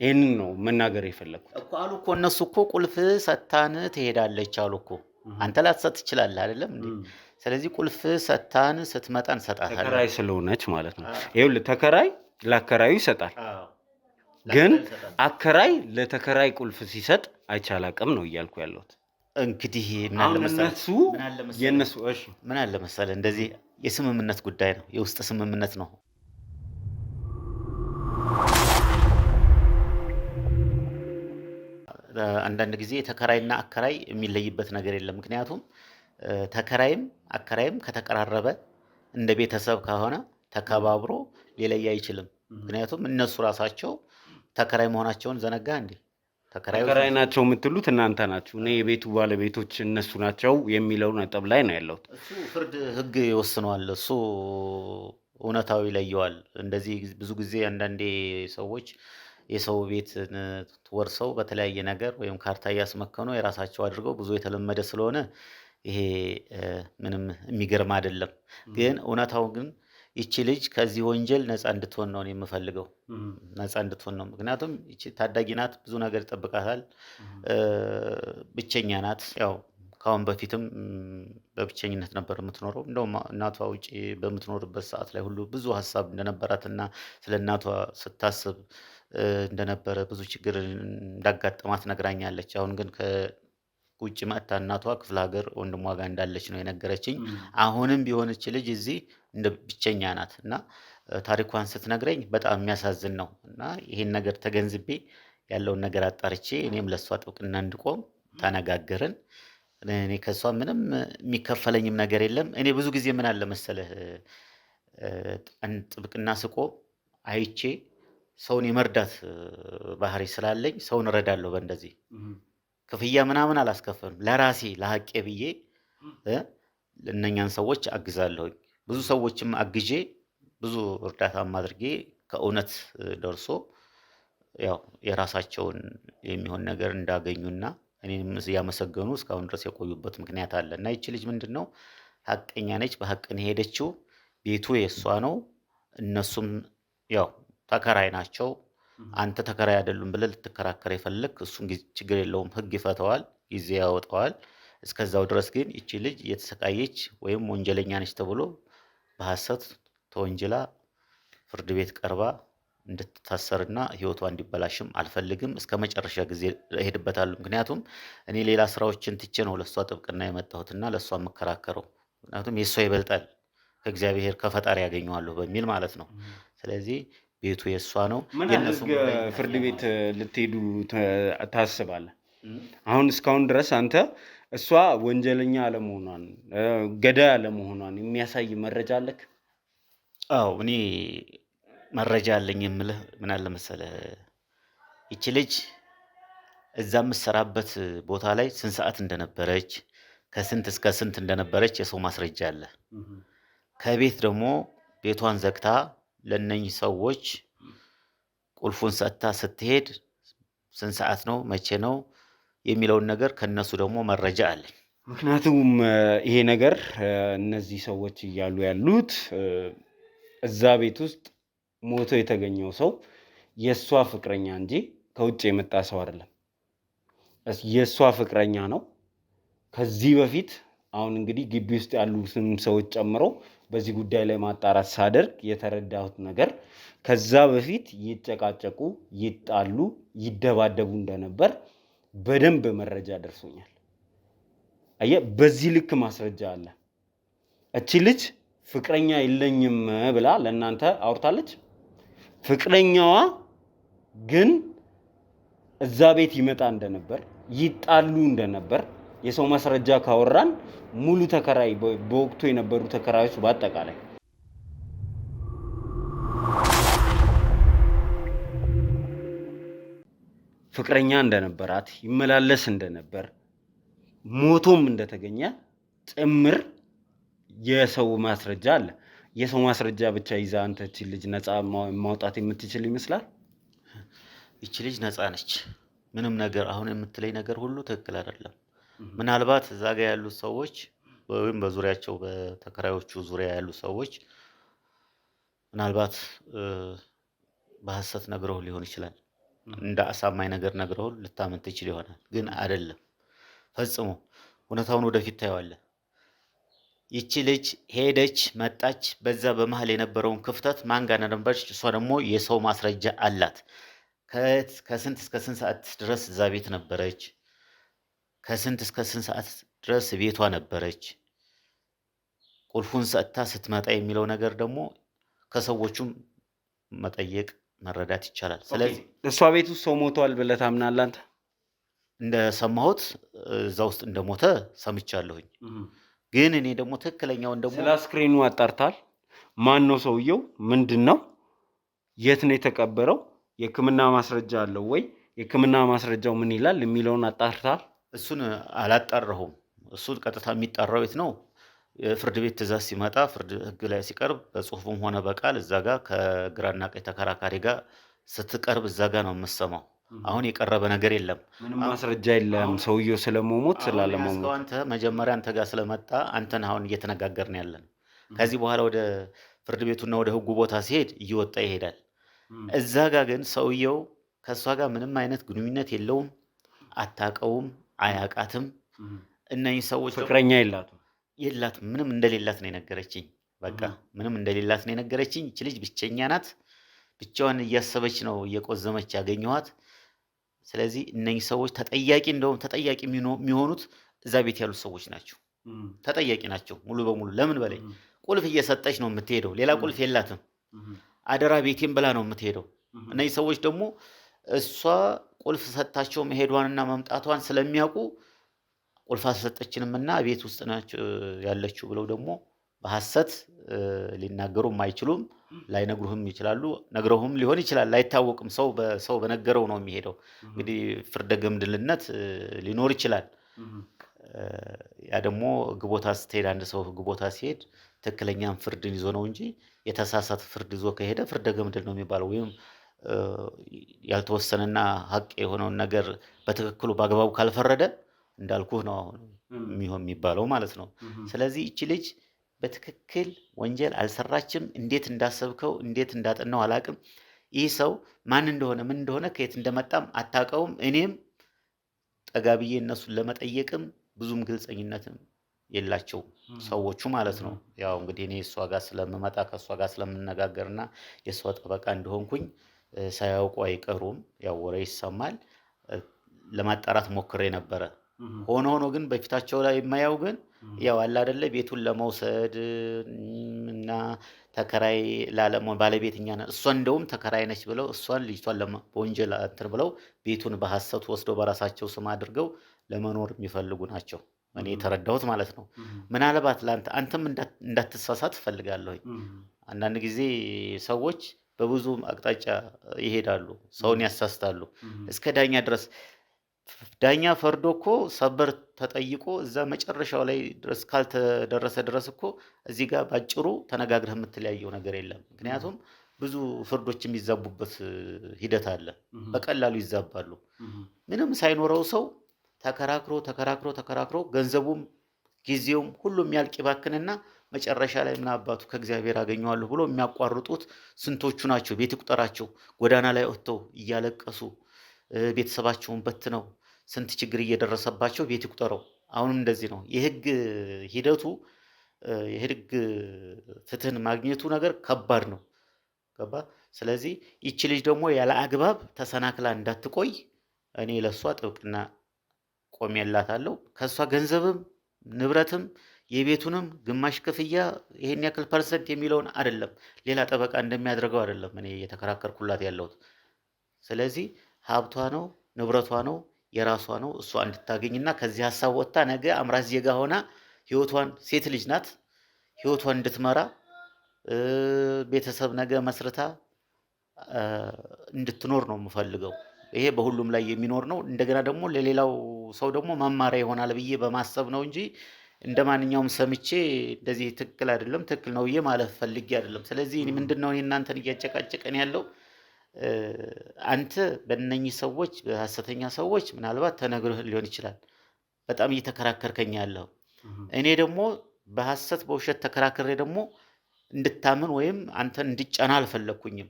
ይሄንን ነው መናገር የፈለኩት እኮ አሉ እኮ እነሱ እኮ ቁልፍ ሰታን ትሄዳለች አሉ እኮ። አንተ ላትሰጥ ትችላለህ አይደለም እንዴ? ስለዚህ ቁልፍ ሰታን ስትመጣ እንሰጣታለን። ተከራይ ስለሆነች ማለት ነው። ይኸውልህ ተከራይ ለአከራዩ ይሰጣል፣ ግን አከራይ ለተከራይ ቁልፍ ሲሰጥ አይቻል አቅም ነው እያልኩ ያለሁት። እንግዲህ ምን አለ መሰለህ እንደዚህ የስምምነት ጉዳይ ነው፣ የውስጥ ስምምነት ነው። አንዳንድ ጊዜ ተከራይና አከራይ የሚለይበት ነገር የለም። ምክንያቱም ተከራይም አከራይም ከተቀራረበ እንደ ቤተሰብ ከሆነ ተከባብሮ ሊለይ አይችልም። ምክንያቱም እነሱ ራሳቸው ተከራይ መሆናቸውን ዘነጋ እንዴ? ተከራይ ናቸው የምትሉት እናንተ ናችሁ። እኔ የቤቱ ባለቤቶች እነሱ ናቸው የሚለው ነጥብ ላይ ነው ያለሁት። እሱ ፍርድ ህግ ይወስነዋል፣ እሱ እውነታው ይለየዋል። እንደዚህ ብዙ ጊዜ አንዳንዴ ሰዎች የሰው ቤት ወርሰው በተለያየ ነገር ወይም ካርታ እያስመከኑ የራሳቸው አድርገው ብዙ የተለመደ ስለሆነ ይሄ ምንም የሚገርም አይደለም። ግን እውነታው ግን ይቺ ልጅ ከዚህ ወንጀል ነፃ እንድትሆን ነው የምፈልገው። ነፃ እንድትሆን ነው። ምክንያቱም ይቺ ታዳጊ ናት፣ ብዙ ነገር ይጠብቃታል። ብቸኛ ናት። ያው ካሁን በፊትም በብቸኝነት ነበር የምትኖረው። እንደውም እናቷ ውጪ በምትኖርበት ሰዓት ላይ ሁሉ ብዙ ሀሳብ እንደነበራትና ስለ እናቷ ስታስብ እንደነበረ ብዙ ችግር እንዳጋጠማት ነግራኛለች። አሁን ግን ከውጭ መጥታ እናቷ ክፍለ ሀገር ወንድሟ ጋር እንዳለች ነው የነገረችኝ። አሁንም ቢሆንች ልጅ እዚህ እንደ ብቸኛ ናት እና ታሪኳን ስትነግረኝ በጣም የሚያሳዝን ነው። እና ይሄን ነገር ተገንዝቤ ያለውን ነገር አጣርቼ እኔም ለሷ ጥብቅና እንድቆም ተነጋገርን። እኔ ከሷ ምንም የሚከፈለኝም ነገር የለም። እኔ ብዙ ጊዜ ምን አለ መሰለህ ጥብቅና ስቆም አይቼ ሰውን የመርዳት ባህሪ ስላለኝ ሰውን እረዳለሁ። በእንደዚህ ክፍያ ምናምን አላስከፈልም። ለራሴ ለሐቄ ብዬ እነኛን ሰዎች አግዛለሁኝ። ብዙ ሰዎችም አግዤ ብዙ እርዳታም አድርጌ ከእውነት ደርሶ ያው የራሳቸውን የሚሆን ነገር እንዳገኙና እኔንም ያመሰገኑ እስካሁን ድረስ የቆዩበት ምክንያት አለ። እና ይቺ ልጅ ምንድነው ሐቀኛ ነች። በሐቅን ሄደችው። ቤቱ የሷ ነው። እነሱም ያው ተከራይ ናቸው። አንተ ተከራይ አይደሉም ብለህ ልትከራከር የፈለክ እሱን ችግር የለውም፣ ህግ ይፈተዋል፣ ጊዜ ያወጣዋል። እስከዛው ድረስ ግን ይቺ ልጅ እየተሰቃየች ወይም ወንጀለኛ ነች ተብሎ በሐሰት ተወንጅላ ፍርድ ቤት ቀርባ እንድትታሰርና ህይወቷ እንዲበላሽም አልፈልግም። እስከ መጨረሻ ጊዜ እሄድበታለሁ። ምክንያቱም እኔ ሌላ ስራዎችን ትቼ ነው ለሷ ጥብቅና የመጣሁትና ለሷ የምከራከረው። ምክንያቱም የሷ ይበልጣል፣ ከእግዚአብሔር ከፈጣሪ ያገኘዋለሁ በሚል ማለት ነው። ስለዚህ ቤቱ የሷ ነው። የነሱ ፍርድ ቤት ልትሄዱ ታስባለህ? አሁን እስካሁን ድረስ አንተ እሷ ወንጀለኛ አለመሆኗን ገዳይ አለመሆኗን የሚያሳይ መረጃ አለክ? አዎ እኔ መረጃ አለኝ የምልህ ምን አለ መሰለህ ይቺ ልጅ እዛ የምትሰራበት ቦታ ላይ ስንት ሰዓት እንደነበረች ከስንት እስከ ስንት እንደነበረች የሰው ማስረጃ አለ። ከቤት ደግሞ ቤቷን ዘግታ ለነኚህ ሰዎች ቁልፉን ሰጥታ ስትሄድ ስንት ሰዓት ነው መቼ ነው የሚለውን ነገር ከነሱ ደግሞ መረጃ አለኝ። ምክንያቱም ይሄ ነገር እነዚህ ሰዎች እያሉ ያሉት እዛ ቤት ውስጥ ሞቶ የተገኘው ሰው የሷ ፍቅረኛ እንጂ ከውጭ የመጣ ሰው አይደለም። የሷ ፍቅረኛ ነው። ከዚህ በፊት አሁን እንግዲህ ግቢ ውስጥ ያሉትን ሰዎች ጨምሮ በዚህ ጉዳይ ላይ ማጣራት ሳደርግ የተረዳሁት ነገር ከዛ በፊት ይጨቃጨቁ፣ ይጣሉ፣ ይደባደቡ እንደነበር በደንብ መረጃ ደርሶኛል። አየህ፣ በዚህ ልክ ማስረጃ አለ። እቺ ልጅ ፍቅረኛ የለኝም ብላ ለእናንተ አውርታለች። ፍቅረኛዋ ግን እዛ ቤት ይመጣ እንደነበር ይጣሉ እንደነበር የሰው ማስረጃ ካወራን ሙሉ ተከራይ በወቅቱ የነበሩ ተከራዮች በአጠቃላይ ፍቅረኛ እንደነበራት ይመላለስ እንደነበር ሞቶም እንደተገኘ ጭምር የሰው ማስረጃ አለ። የሰው ማስረጃ ብቻ ይዛ አንተ እቺ ልጅ ነፃ ማውጣት የምትችል ይመስላል? ይቺ ልጅ ነፃ ነች። ምንም ነገር አሁን የምትለይ ነገር ሁሉ ትክክል አይደለም። ምናልባት እዛ ጋር ያሉ ሰዎች ወይም በዙሪያቸው በተከራዮቹ ዙሪያ ያሉ ሰዎች ምናልባት በሐሰት ነግረው ሊሆን ይችላል። እንደ አሳማኝ ነገር ነግረው ልታመን ትችል ይሆናል። ግን አይደለም ፈጽሞ። እውነታውን ወደፊት ታየዋለህ። ይቺ ልጅ ሄደች መጣች። በዛ በመሃል የነበረውን ክፍተት ማን ጋር ነበረች? እሷ ደግሞ የሰው ማስረጃ አላት። ከስንት እስከ ስንት ሰዓት ድረስ እዛ ቤት ነበረች? ከስንት እስከ ስንት ሰዓት ድረስ ቤቷ ነበረች? ቁልፉን ሰጥታ ስትመጣ የሚለው ነገር ደግሞ ከሰዎቹም መጠየቅ መረዳት ይቻላል። ስለዚህ እሷ ቤት ውስጥ ሰው ሞቷል ብለህ ታምናለህ አንተ? እንደሰማሁት እዛ ውስጥ እንደሞተ ሰምቻለሁኝ። ግን እኔ ደግሞ ትክክለኛውን ደግሞ ስለ አስክሬኑ አጣርታል? ማን ነው ሰውየው? ምንድን ነው? የት ነው የተቀበረው? የሕክምና ማስረጃ አለው ወይ? የሕክምና ማስረጃው ምን ይላል የሚለውን አጣርታል? እሱን አላጣራሁም። እሱን ቀጥታ የሚጣራው የት ነው? ፍርድ ቤት ትእዛዝ ሲመጣ ፍርድ ህግ ላይ ሲቀርብ በጽሁፍም ሆነ በቃል እዛ ጋር ከግራና ቀኝ ተከራካሪ ጋር ስትቀርብ እዛ ጋር ነው የምሰማው። አሁን የቀረበ ነገር የለም። ምንም ማስረጃ የለም ሰውየው ስለመሞት ስላለመሞት። አንተ መጀመሪያ አንተ ጋር ስለመጣ አንተን አሁን እየተነጋገርን ያለን። ከዚህ በኋላ ወደ ፍርድ ቤቱና ወደ ህጉ ቦታ ሲሄድ እየወጣ ይሄዳል። እዛ ጋር ግን ሰውየው ከእሷ ጋር ምንም አይነት ግንኙነት የለውም፣ አታውቀውም፣ አያውቃትም። እነኚህ ሰዎች ፍቅረኛ የላትም፣ ምንም እንደሌላት ነው የነገረችኝ። በቃ ምንም እንደሌላት ነው የነገረችኝ። እቺ ልጅ ብቸኛ ናት። ብቻዋን እያሰበች ነው እየቆዘመች ያገኘኋት። ስለዚህ እነኚህ ሰዎች እንደውም ተጠያቂ የሚሆኑት እዛ ቤት ያሉ ሰዎች ናቸው። ተጠያቂ ናቸው ሙሉ በሙሉ። ለምን በላይ ቁልፍ እየሰጠች ነው የምትሄደው። ሌላ ቁልፍ የላትም። አደራ ቤቴን ብላ ነው የምትሄደው። እነዚህ ሰዎች ደግሞ እሷ ቁልፍ ሰጣቸው መሄዷንና መምጣቷን ስለሚያውቁ ቁልፍ አልሰጠችንምና ቤት ውስጥ ናቸው ያለችው ብለው ደግሞ በሐሰት ሊናገሩም አይችሉም። ላይነግሩህም ይችላሉ። ነግረውህም ሊሆን ይችላል፣ ላይታወቅም። ሰው በነገረው ነው የሚሄደው። እንግዲህ ፍርደ ገምድልነት ሊኖር ይችላል። ያ ደግሞ ሕግ ቦታ ስትሄድ አንድ ሰው ሕግ ቦታ ሲሄድ ትክክለኛም ፍርድን ይዞ ነው እንጂ የተሳሳተ ፍርድ ይዞ ከሄደ ፍርደ ገምድል ነው የሚባለው። ወይም ያልተወሰነና ሀቅ የሆነውን ነገር በትክክሉ በአግባቡ ካልፈረደ እንዳልኩህ ነው አሁን የሚባለው ማለት ነው። ስለዚህ እቺ ልጅ በትክክል ወንጀል አልሰራችም። እንዴት እንዳሰብከው እንዴት እንዳጠናው አላቅም። ይህ ሰው ማን እንደሆነ ምን እንደሆነ ከየት እንደመጣም አታውቀውም። እኔም ጠጋብዬ እነሱን ለመጠየቅም ብዙም ግልጸኝነትም የላቸው ሰዎቹ ማለት ነው። ያው እንግዲህ እኔ እሷ ጋር ስለምመጣ ከእሷ ጋር ስለምነጋገርና የእሷ ጠበቃ እንደሆንኩኝ ሳያውቁ አይቀሩም። ያው ወሬ ይሰማል። ለማጣራት ሞክሬ ነበረ። ሆኖ ግን በፊታቸው ላይ የማያው ግን ያው አለ አይደለ ቤቱን ለመውሰድ እና ተከራይ ላለመሆን ባለቤትኛ ነን እሷ እንደውም ተከራይ ነች ብለው እሷን ልጅቷን በወንጀል እንትን ብለው ቤቱን በሐሰት ወስደው በራሳቸው ስም አድርገው ለመኖር የሚፈልጉ ናቸው። እኔ የተረዳሁት ማለት ነው። ምናልባት አንተም እንዳትሳሳት እፈልጋለሁ። አንዳንድ ጊዜ ሰዎች በብዙ አቅጣጫ ይሄዳሉ፣ ሰውን ያሳስታሉ። እስከ ዳኛ ድረስ ዳኛ ፈርዶ እኮ ሰበር ተጠይቆ እዛ መጨረሻው ላይ ድረስ ካልተደረሰ ድረስ እኮ እዚህ ጋር ባጭሩ ተነጋግረህ የምትለያየው ነገር የለም። ምክንያቱም ብዙ ፍርዶች የሚዛቡበት ሂደት አለ። በቀላሉ ይዛባሉ። ምንም ሳይኖረው ሰው ተከራክሮ ገንዘቡም ጊዜውም ሁሉም ያልቅ ይባክንና መጨረሻ ላይ ምን አባቱ ከእግዚአብሔር አገኘዋለሁ ብሎ የሚያቋርጡት ስንቶቹ ናቸው? ቤት ቁጠራቸው ጎዳና ላይ ወጥተው እያለቀሱ ቤተሰባቸውን በትነው ስንት ችግር እየደረሰባቸው ቤት ይቁጠረው። አሁንም እንደዚህ ነው የህግ ሂደቱ። የህግ ፍትህን ማግኘቱ ነገር ከባድ ነው። ገባ? ስለዚህ ይቺ ልጅ ደግሞ ያለ አግባብ ተሰናክላ እንዳትቆይ እኔ ለሷ ጥብቅና ቆሜላታለሁ። ከሷ ገንዘብም ንብረትም የቤቱንም ግማሽ ክፍያ ይሄን ያክል ፐርሰንት የሚለውን አይደለም፣ ሌላ ጠበቃ እንደሚያደርገው አይደለም እኔ እየተከራከርኩላት ያለሁት። ስለዚህ ሀብቷ ነው፣ ንብረቷ ነው፣ የራሷ ነው። እሷ እንድታገኝና ከዚህ ሀሳብ ወጥታ ነገ አምራች ዜጋ ሆና ህይወቷን ሴት ልጅ ናት ህይወቷን እንድትመራ ቤተሰብ ነገ መስርታ እንድትኖር ነው የምፈልገው። ይሄ በሁሉም ላይ የሚኖር ነው። እንደገና ደግሞ ለሌላው ሰው ደግሞ መማሪያ ይሆናል ብዬ በማሰብ ነው እንጂ እንደማንኛውም ሰምቼ እንደዚህ ትክክል አይደለም ትክክል ነው ብዬ ማለት ፈልጌ አይደለም። ስለዚህ ምንድነው እናንተን እያጨቃጨቀን ያለው? አንተ በእነኚህ ሰዎች በሐሰተኛ ሰዎች ምናልባት ተነግሮህ ሊሆን ይችላል በጣም እየተከራከርከኝ ያለው። እኔ ደግሞ በሐሰት በውሸት ተከራክሬ ደግሞ እንድታምን ወይም አንተን እንድጫና አልፈለኩኝም።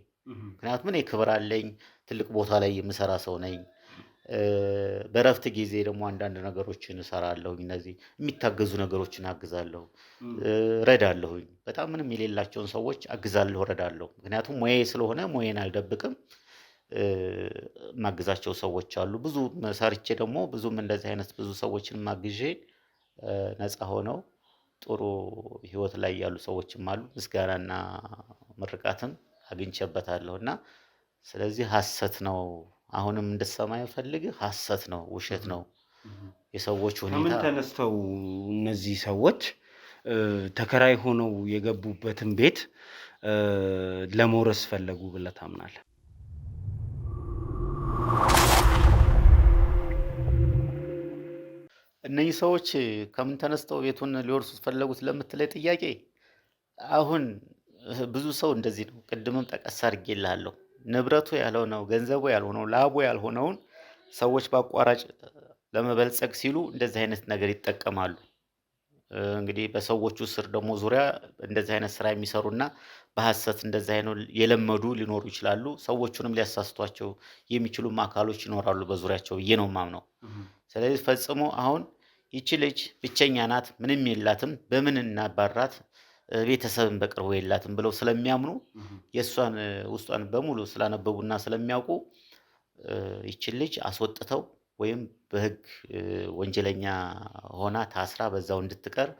ምክንያቱም እኔ ክብር አለኝ፣ ትልቅ ቦታ ላይ የምሰራ ሰው ነኝ። በረፍት ጊዜ ደግሞ አንዳንድ ነገሮችን እሰራለሁ። እነዚህ የሚታገዙ ነገሮችን አግዛለሁ፣ እረዳለሁ። በጣም ምንም የሌላቸውን ሰዎች አግዛለሁ፣ እረዳለሁ። ምክንያቱም ሙያዬ ስለሆነ ሙያዬን አልደብቅም። ማግዛቸው ሰዎች አሉ። ብዙ ሰርቼ ደግሞ ብዙም እንደዚህ አይነት ብዙ ሰዎችን ማግዤ ነፃ ሆነው ጥሩ ህይወት ላይ ያሉ ሰዎችም አሉ። ምስጋናና ምርቃትም አግኝቼበታለሁና ስለዚህ ሐሰት ነው። አሁንም እንድትሰማ ይፈልግ ሐሰት ነው፣ ውሸት ነው። የሰዎች ሁኔታ ከምን ተነስተው እነዚህ ሰዎች ተከራይ ሆነው የገቡበትን ቤት ለመውረስ ፈለጉ ብለህ ታምናለህ? እነዚህ ሰዎች ከምን ተነስተው ቤቱን ሊወርሱት ፈለጉት ለምትለይ ጥያቄ አሁን ብዙ ሰው እንደዚህ ነው። ቅድምም ጠቀስ አድርጌልሃለሁ። ንብረቱ ያልሆነው ገንዘቡ ያልሆነው ላቡ ያልሆነውን ሰዎች በአቋራጭ ለመበልጸግ ሲሉ እንደዚህ አይነት ነገር ይጠቀማሉ። እንግዲህ በሰዎቹ ስር ደግሞ ዙሪያ እንደዚህ አይነት ስራ የሚሰሩና በሐሰት እንደዚህ አይነት የለመዱ ሊኖሩ ይችላሉ። ሰዎቹንም ሊያሳስቷቸው የሚችሉ አካሎች ይኖራሉ በዙሪያቸው ብዬ ነው የማምነው። ስለዚህ ፈጽሞ አሁን ይቺ ልጅ ብቸኛ ናት፣ ምንም የላትም፣ በምን እናባራት፣ ቤተሰብን በቅርቡ የላትም ብለው ስለሚያምኑ የእሷን ውስጧን በሙሉ ስላነበቡና ስለሚያውቁ ይችን ልጅ አስወጥተው ወይም በህግ ወንጀለኛ ሆና ታስራ በዛው እንድትቀር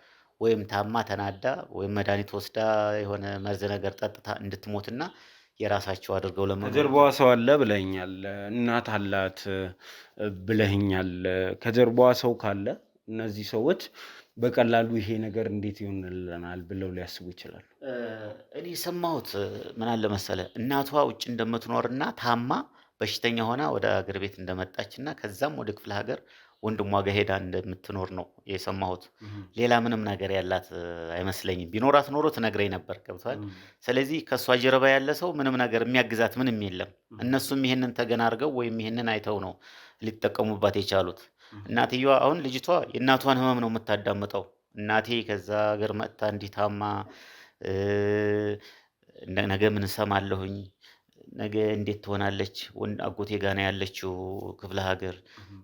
ወይም ታማ ተናዳ ወይም መድኃኒት ወስዳ የሆነ መርዝ ነገር ጠጥታ እንድትሞትና የራሳቸው አድርገው ለመኖር ከጀርባዋ ሰው አለ ብለኛል። እናት አላት ብለኛል። ከጀርባዋ ሰው ካለ እነዚህ ሰዎች በቀላሉ ይሄ ነገር እንዴት ይሆንልናል ብለው ሊያስቡ ይችላሉ። እኔ ሰማሁት ምን አለ መሰለ እናቷ ውጭ እንደምትኖርና ታማ በሽተኛ ሆና ወደ ሀገር ቤት እንደመጣችና ከዛም ወደ ክፍለ ሀገር ወንድሟ ጋር ሄዳ እንደምትኖር ነው የሰማሁት። ሌላ ምንም ነገር ያላት አይመስለኝም። ቢኖራት ኖሮ ትነግረኝ ነበር። ገብቷል። ስለዚህ ከሷ ጀርባ ያለ ሰው ምንም ነገር የሚያግዛት ምንም የለም። እነሱም ይሄንን ተገና አድርገው ወይም ይሄንን አይተው ነው ሊጠቀሙባት የቻሉት። እናትየዋ አሁን ልጅቷ የእናቷን ህመም ነው የምታዳምጠው። እናቴ ከዛ ሀገር መጥታ እንዲታማ ነገ ምን እሰማለሁኝ፣ ነገ እንዴት ትሆናለች፣ አጎቴ ጋር ነው ያለችው ክፍለ ሀገር፣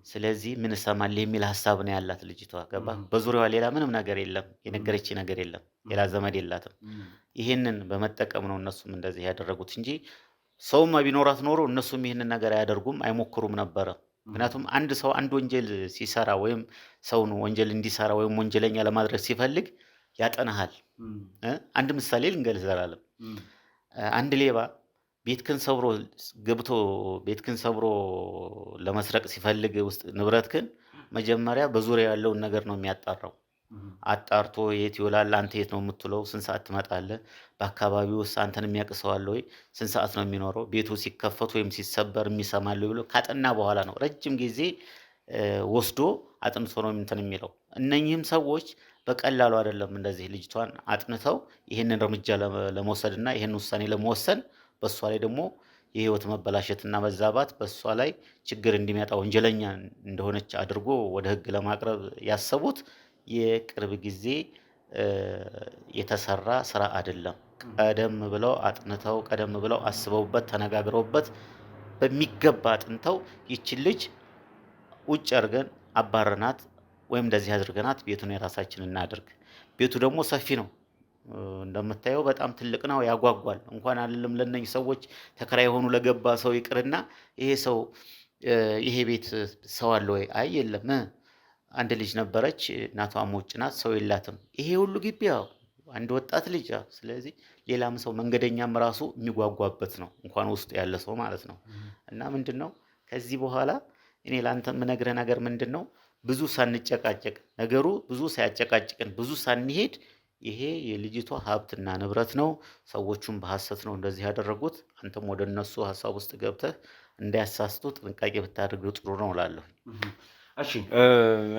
ስለዚህ ምን እሰማለሁ የሚል ሀሳብ ነው ያላት ልጅቷ። ገባ? በዙሪያዋ ሌላ ምንም ነገር የለም፣ የነገረች ነገር የለም፣ ሌላ ዘመድ የላትም። ይሄንን በመጠቀም ነው እነሱም እንደዚህ ያደረጉት እንጂ ሰውማ ቢኖራት ኖሮ እነሱም ይሄንን ነገር አያደርጉም፣ አይሞክሩም ነበረ። ምክንያቱም አንድ ሰው አንድ ወንጀል ሲሰራ ወይም ሰውን ወንጀል እንዲሰራ ወይም ወንጀለኛ ለማድረግ ሲፈልግ ያጠናሃል። አንድ ምሳሌ ልንገርህ ዘላለም። አንድ ሌባ ቤትክን ሰብሮ ገብቶ ቤትክን ሰብሮ ለመስረቅ ሲፈልግ ውስጥ ንብረትክን መጀመሪያ በዙሪያ ያለውን ነገር ነው የሚያጣራው። አጣርቶ የት ይውላል፣ አንተ የት ነው የምትውለው፣ ስንት ሰዓት ትመጣለህ፣ በአካባቢው ውስጥ አንተን የሚያውቅ ሰው አለ ወይ፣ ስንት ሰዓት ነው የሚኖረው፣ ቤቱ ሲከፈት ወይም ሲሰበር የሚሰማል ብሎ ካጠና በኋላ ነው ረጅም ጊዜ ወስዶ አጥንቶ ነው እንትን የሚለው። እነኚህም ሰዎች በቀላሉ አይደለም እንደዚህ ልጅቷን አጥንተው ይሄንን እርምጃ ለመውሰድና ይሄን ውሳኔ ለመወሰን በሷ ላይ ደግሞ የህይወት መበላሸትና መዛባት በሷ ላይ ችግር እንዲመጣ ወንጀለኛ እንደሆነች አድርጎ ወደ ህግ ለማቅረብ ያሰቡት የቅርብ ጊዜ የተሰራ ስራ አይደለም። ቀደም ብለው አጥንተው ቀደም ብለው አስበውበት ተነጋግረውበት በሚገባ አጥንተው ይችን ልጅ ውጭ አድርገን አባረናት ወይም እንደዚህ አድርገናት ቤቱን የራሳችን እናድርግ። ቤቱ ደግሞ ሰፊ ነው እንደምታየው በጣም ትልቅ ነው፣ ያጓጓል። እንኳን አይደለም ለነኚህ ሰዎች ተከራይ የሆኑ ለገባ ሰው ይቅርና ይሄ ሰው ይሄ ቤት ሰው አለ ወይ? አይ የለም። አንድ ልጅ ነበረች፣ እናቷም ውጭ ናት፣ ሰው የላትም። ይሄ ሁሉ ግቢ ያው አንድ ወጣት ልጅ ያው፣ ስለዚህ ሌላም ሰው መንገደኛም ራሱ የሚጓጓበት ነው፣ እንኳን ውስጡ ያለ ሰው ማለት ነው። እና ምንድነው ከዚህ በኋላ እኔ ላንተ የምነግርህ ነገር ምንድነው፣ ብዙ ሳንጨቃጨቅ ነገሩ ብዙ ሳያጨቃጭቅን ብዙ ሳንሄድ ይሄ የልጅቷ ሀብትና ንብረት ነው፣ ሰዎቹም በሐሰት ነው እንደዚህ ያደረጉት። አንተም ወደ እነሱ ሀሳብ ውስጥ ገብተህ እንዳያሳስቱ ጥንቃቄ ብታደርግ ጥሩ ነው እላለሁ። እሺ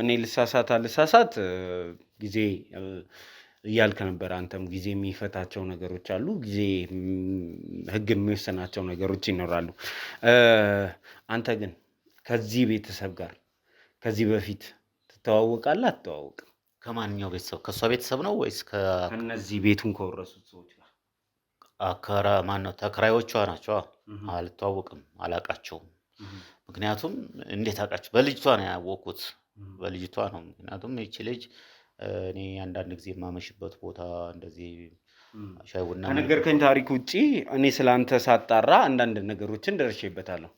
እኔ ልሳሳት ጊዜ እያልክ ነበር። አንተም ጊዜ የሚፈታቸው ነገሮች አሉ፣ ጊዜ ህግ የሚወሰናቸው ነገሮች ይኖራሉ። አንተ ግን ከዚህ ቤተሰብ ጋር ከዚህ በፊት ትተዋወቃለህ አትተዋወቅም? ከማንኛው ቤተሰብ? ከእሷ ቤተሰብ ነው ወይስ ከእነዚህ ቤቱን ከወረሱት ሰዎች ጋር? ማነው ተከራዮቿ ናቸው። አልተዋወቅም፣ አላቃቸውም። ምክንያቱም እንዴት አውቃቸው? በልጅቷ ነው ያወቅኩት፣ በልጅቷ ነው። ምክንያቱም ይቺ ልጅ እኔ አንዳንድ ጊዜ የማመሽበት ቦታ እንደዚህ ሻይ ቡና ከነገርከኝ ታሪክ ውጪ እኔ ስላንተ ሳጣራ አንዳንድ ነገሮችን ደርሼበታለሁ።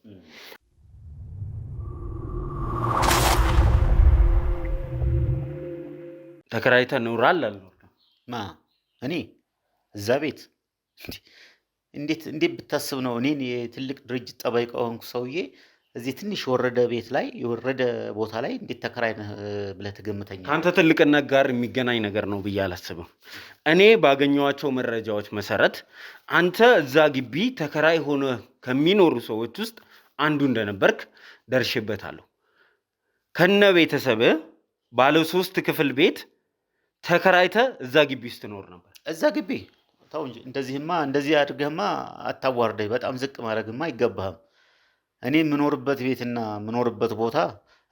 ተከራይተህ ኖራል አልኖርም? እኔ እዛ ቤት እንዴት ብታስብ ነው እኔን የትልቅ ድርጅት ጠባቂ ሆንኩ ሰውዬ እዚህ ትንሽ የወረደ ቤት ላይ የወረደ ቦታ ላይ እንዴት ተከራይነህ ብለህ ትገምተኛለህ? ከአንተ ትልቅነት ጋር የሚገናኝ ነገር ነው ብዬ አላስብም። እኔ ባገኘኋቸው መረጃዎች መሰረት አንተ እዛ ግቢ ተከራይ ሆነ ከሚኖሩ ሰዎች ውስጥ አንዱ እንደነበርክ ደርሼበታለሁ። ከነ ቤተሰብህ ባለ 3 ክፍል ቤት ተከራይተህ እዛ ግቢ ውስጥ ትኖር ነበር። እዛ ግቢ ተው እንጂ እንደዚህ አድርገህማ አታዋርደኝ። በጣም ዝቅ ማድረግማ አይገባህም። እኔ የምኖርበት ቤትና የምኖርበት ቦታ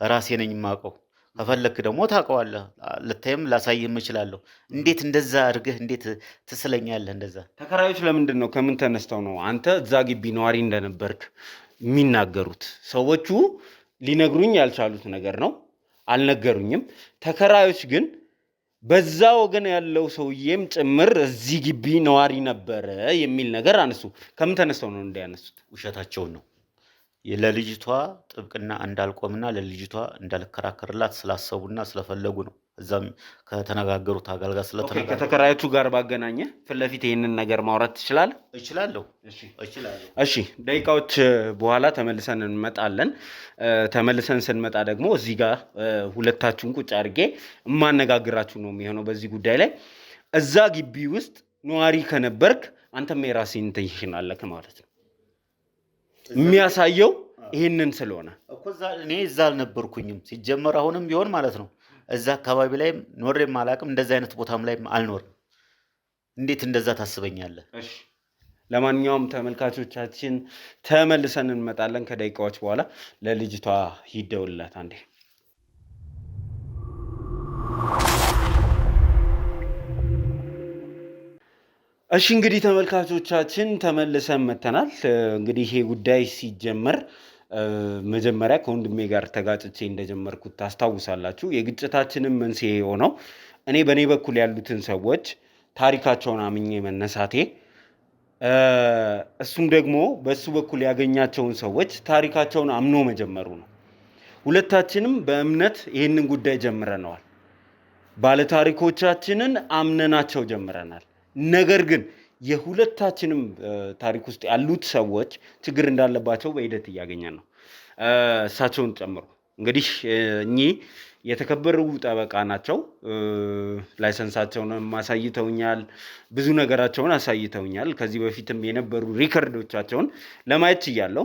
ራሴ ነኝ የማውቀው። ከፈለክ ደግሞ ታውቀዋለህ፣ ልታይም ላሳይህም እችላለሁ። እንዴት እንደዛ አድርገህ እንዴት ትስለኛለህ? እንደዛ ተከራዮች ለምንድን ነው ከምን ተነስተው ነው አንተ እዛ ግቢ ነዋሪ እንደነበርክ የሚናገሩት? ሰዎቹ ሊነግሩኝ ያልቻሉት ነገር ነው፣ አልነገሩኝም። ተከራዮች ግን በዛ ወገን ያለው ሰውዬም ጭምር እዚህ ግቢ ነዋሪ ነበረ የሚል ነገር አነሱ። ከምን ተነስተው ነው እንዲያነሱት? ውሸታቸውን ነው። ለልጅቷ ጥብቅና እንዳልቆምና ለልጅቷ እንዳልከራከርላት ስላሰቡና ስለፈለጉ ነው። እዛም ከተነጋገሩት አጋልጋ ስለተነጋገሩ ከተከራዮቹ ጋር ባገናኘ ፊት ለፊት ይህንን ነገር ማውራት ትችላለህ? እችላለሁ። እሺ ደቂቃዎች በኋላ ተመልሰን እንመጣለን። ተመልሰን ስንመጣ ደግሞ እዚህ ጋር ሁለታችሁን ቁጭ አድርጌ የማነጋግራችሁ ነው የሚሆነው በዚህ ጉዳይ ላይ። እዛ ግቢ ውስጥ ነዋሪ ከነበርክ አንተም የራስህን ኢንቴንሽን አለክ ማለት ነው። የሚያሳየው ይህንን ስለሆነ እኔ እዛ አልነበርኩኝም ሲጀመር። አሁንም ቢሆን ማለት ነው እዛ አካባቢ ላይ ኖሬም አላውቅም። እንደዛ አይነት ቦታም ላይ አልኖርም። እንዴት እንደዛ ታስበኛለህ? እሺ ለማንኛውም ተመልካቾቻችን ተመልሰን እንመጣለን ከደቂቃዎች በኋላ። ለልጅቷ ሂደውላት አንዴ። እሺ እንግዲህ ተመልካቾቻችን ተመልሰን መተናል። እንግዲህ ይሄ ጉዳይ ሲጀመር መጀመሪያ ከወንድሜ ጋር ተጋጭቼ እንደጀመርኩት ታስታውሳላችሁ። የግጭታችንን መንስኤ የሆነው እኔ በእኔ በኩል ያሉትን ሰዎች ታሪካቸውን አምኜ መነሳቴ፣ እሱም ደግሞ በእሱ በኩል ያገኛቸውን ሰዎች ታሪካቸውን አምኖ መጀመሩ ነው። ሁለታችንም በእምነት ይህንን ጉዳይ ጀምረነዋል። ባለታሪኮቻችንን አምነናቸው ጀምረናል። ነገር ግን የሁለታችንም ታሪክ ውስጥ ያሉት ሰዎች ችግር እንዳለባቸው በሂደት እያገኘን ነው፣ እሳቸውን ጨምሮ። እንግዲህ እኚህ የተከበሩ ጠበቃ ናቸው። ላይሰንሳቸውን አሳይተውኛል፣ ብዙ ነገራቸውን አሳይተውኛል። ከዚህ በፊትም የነበሩ ሪከርዶቻቸውን ለማየት ችያለሁ።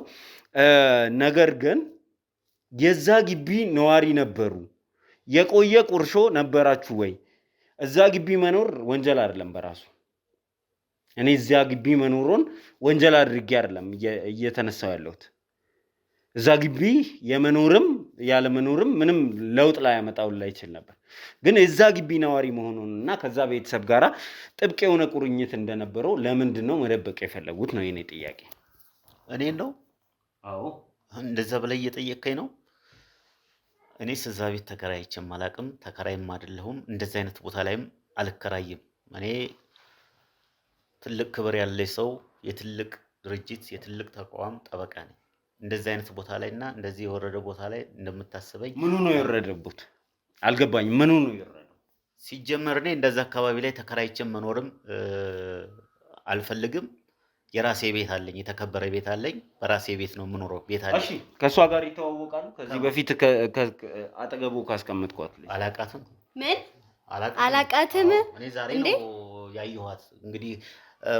ነገር ግን የዛ ግቢ ነዋሪ ነበሩ? የቆየ ቁርሾ ነበራችሁ ወይ? እዛ ግቢ መኖር ወንጀል አይደለም በራሱ። እኔ እዚያ ግቢ መኖሩን ወንጀል አድርጌ አይደለም እየተነሳው ያለሁት። እዛ ግቢ የመኖርም ያለመኖርም ምንም ለውጥ ላይ ያመጣውላ ይችል ነበር። ግን እዛ ግቢ ነዋሪ መሆኑንና ከዛ ቤተሰብ ጋር ጥብቅ የሆነ ቁርኝት እንደነበረው ለምንድን ነው መደበቅ የፈለጉት ነው የኔ ጥያቄ። እኔን ነው? አዎ እንደዛ በላይ እየጠየቀኝ ነው። እኔስ እዛ ቤት ተከራይቼም አላውቅም፣ ተከራይም አይደለሁም። እንደዚህ አይነት ቦታ ላይም አልከራይም። እኔ ትልቅ ክብር ያለኝ ሰው፣ የትልቅ ድርጅት የትልቅ ተቋም ጠበቃ ነኝ። እንደዚህ አይነት ቦታ ላይና እንደዚህ የወረደ ቦታ ላይ እንደምታስበኝ ምኑ ነው የወረደበት? አልገባኝም። ምኑ ነው ይረዳው? ሲጀመር እኔ እንደዛ አካባቢ ላይ ተከራይቼ መኖርም አልፈልግም። የራሴ ቤት አለኝ፣ የተከበረ ቤት አለኝ። በራሴ ቤት ነው የምኖረው። ቤት አለኝ። እሺ ከሷ ጋር ይተዋወቃሉ? ከዚህ በፊት አጠገቡ ካስቀመጥኳት ልጅ አላቃትም። ምን አላቃትም? እኔ ዛሬ ነው ያየኋት። እንግዲህ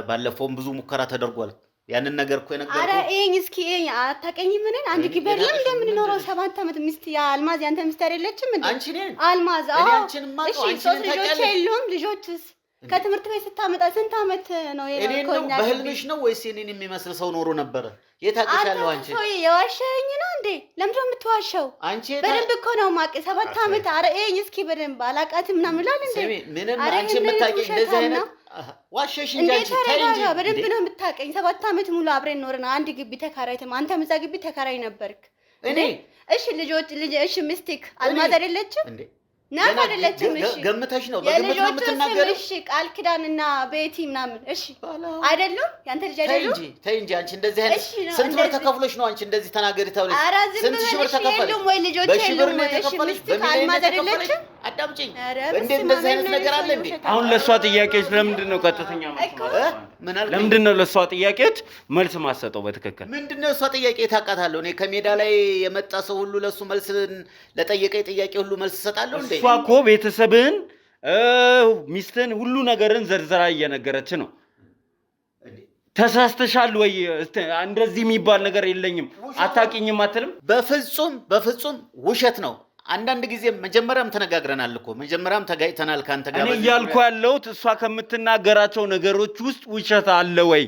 ባለፈውም ብዙ ሙከራ ተደርጓል። ያንን ነገር እኮ የነገርኩህ። ኧረ ይሄን እስኪ ይሄን አታውቀኝም? ምን አንድ ግቢ አይደለም እንደምንኖረው 7 ዓመት ሚስት አልማዝ ያንተ ሚስት አይደለችም እንዴ? አንቺ ነኝ አልማዝ። እኔ አንቺን ማቀው አንቺ ነኝ። ልጆች የሉም? ልጆችስ ከትምህርት ቤት ስታመጣ ስንት ዓመት ነው የኖርከው? በህልምሽ ነው ወይስ እኔን የሚመስል ሰው ኖሮ ነበረ? የታቀሻለሁ አንቺ ሰው የዋሸኝ ነው እንዴ? ለምንድን ነው የምትዋሸው? አንቺ በደንብ እኮ ነው ማቀ 7 ዓመት። ኧረ ይሄን እስኪ በደንብ አላቃትም ምናምን ይላል እንዴ? ምንም አንቺ የምታውቂኝ እንደዚህ አይነት ዋሸሽ እንጂ አንቺ ታይ እንጂ በደንብ ነው የምታውቀኝ። 7 ዓመት ሙሉ አብረን ኖርና አንድ ግቢ ተከራይተን አንተም እዛ ግቢ ተከራይ ነበርክ እኔ። እሺ እሺ ሚስቲክ አልማዝ አይደለችም እንዴ? ናት አይደለችም? እሺ ገምተሽ ነው በግምት ነው የምትናገረው? እሺ ቃል ኪዳንና ቤቲ ምናምን እሺ አይደሉም? ያንተ ልጅ አይደሉም? ተይ እንጂ አንቺ እንደዚህ አይነት ስንት ብር ተከፍሎሽ ነው አንቺ እንደዚህ ተናገሪ ተብለሽ? ስንት ሺህ ብር ተከፈለሽ? ወይ ልጆች የሉም ወይ? እሺ ሚስቲክ አልማዝ አይደለችም? አዳምጪኝ። እንዴ እንደዚህ አይነት ነገር አለ እንዴ? አሁን ለሷ ጥያቄዎች ለምንድን ነው ቀጥተኛ ምን አልከኝ? ለምንድን ነው ለሷ ጥያቄዎች መልስ ማሰጠው? በትክክል ምንድን ነው እሷ ጥያቄ ታውቃታለሁ? እኔ ከሜዳ ላይ የመጣ ሰው ሁሉ ለሱ መልስ ለጠየቀኝ ጥያቄ ሁሉ መልስ እሰጣለሁ እንዴ? እሷ እኮ ቤተሰብህን ሚስትህን ሁሉ ነገርን ዘርዝራ እየነገረች ነው። ተሳስተሻል ወይ? እንደዚህ የሚባል ነገር የለኝም አታውቂኝም አትልም? በፍጹም ውሸት ነው። አንዳንድ ጊዜ መጀመሪያም ተነጋግረናል እኮ መጀመሪያም ተጋጭተናል ካንተ ጋር። እኔ እያልኩ ያለሁት እሷ ከምትናገራቸው ነገሮች ውስጥ ውሸት አለ ወይ?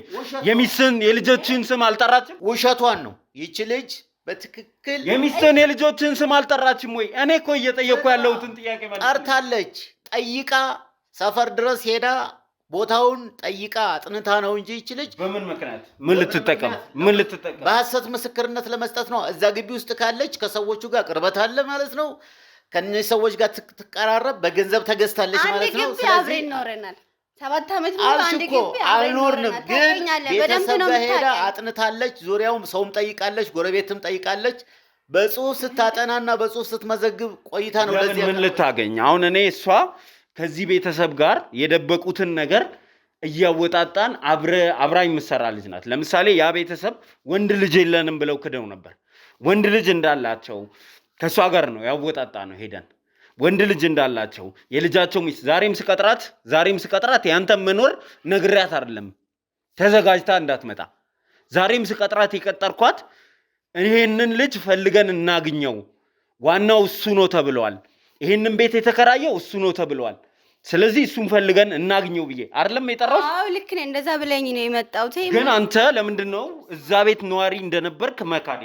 የሚስትን የልጆችን ስም አልጠራችም? ውሸቷን ነው ይቺ ልጅ በትክክል የሚስትን የልጆችን ስም አልጠራችም ወይ? እኔ እኮ እየጠየቅኩ ያለሁትን ጥያቄ ማለት ጠርታለች። ጠይቃ ሰፈር ድረስ ሄዳ ቦታውን ጠይቃ አጥንታ ነው እንጂ ይቺ ልጅ በምን ምክንያት ምን ልትጠቀም በሐሰት ምስክርነት ለመስጠት ነው። እዛ ግቢ ውስጥ ካለች ከሰዎቹ ጋር ቅርበት አለ ማለት ነው። ከነዚህ ሰዎች ጋር ትቀራረብ በገንዘብ ተገዝታለች ማለት ነው። ስለዚህ አብረን ኖረናል 7 ዓመት ሙሉ አንድ ግቢ አልኖርንም፣ ግን ቤተሰብ ጋር ሄዳ አጥንታለች። ዙሪያውም ሰውም ጠይቃለች፣ ጎረቤትም ጠይቃለች። በጽሁፍ ስታጠናና በጽሁፍ ስትመዘግብ ቆይታ ነው። ለዚህ ምን ልታገኝ አሁን እኔ እሷ ከዚህ ቤተሰብ ጋር የደበቁትን ነገር እያወጣጣን አብራኝ የምትሰራ ልጅ ናት። ለምሳሌ ያ ቤተሰብ ወንድ ልጅ የለንም ብለው ክደው ነበር። ወንድ ልጅ እንዳላቸው ከእሷ ጋር ነው ያወጣጣ ነው ሄደን ወንድ ልጅ እንዳላቸው የልጃቸው ሚስት ዛሬም ስቀጥራት ያንተም መኖር ነግሪያት አይደለም ተዘጋጅታ እንዳትመጣ። ዛሬም ስቀጥራት የቀጠርኳት ይሄንን ልጅ ፈልገን እናግኘው፣ ዋናው እሱ ነው ተብለዋል። ይሄንን ቤት የተከራየው እሱ ነው ተብለዋል። ስለዚህ እሱን ፈልገን እናግኘው ብዬ አይደለም የጠራው? አዎ ልክ ነህ። እንደዛ ብለኝ ነው የመጣው። ግን አንተ ለምንድን ነው እዛ ቤት ነዋሪ እንደነበርክ መካድ?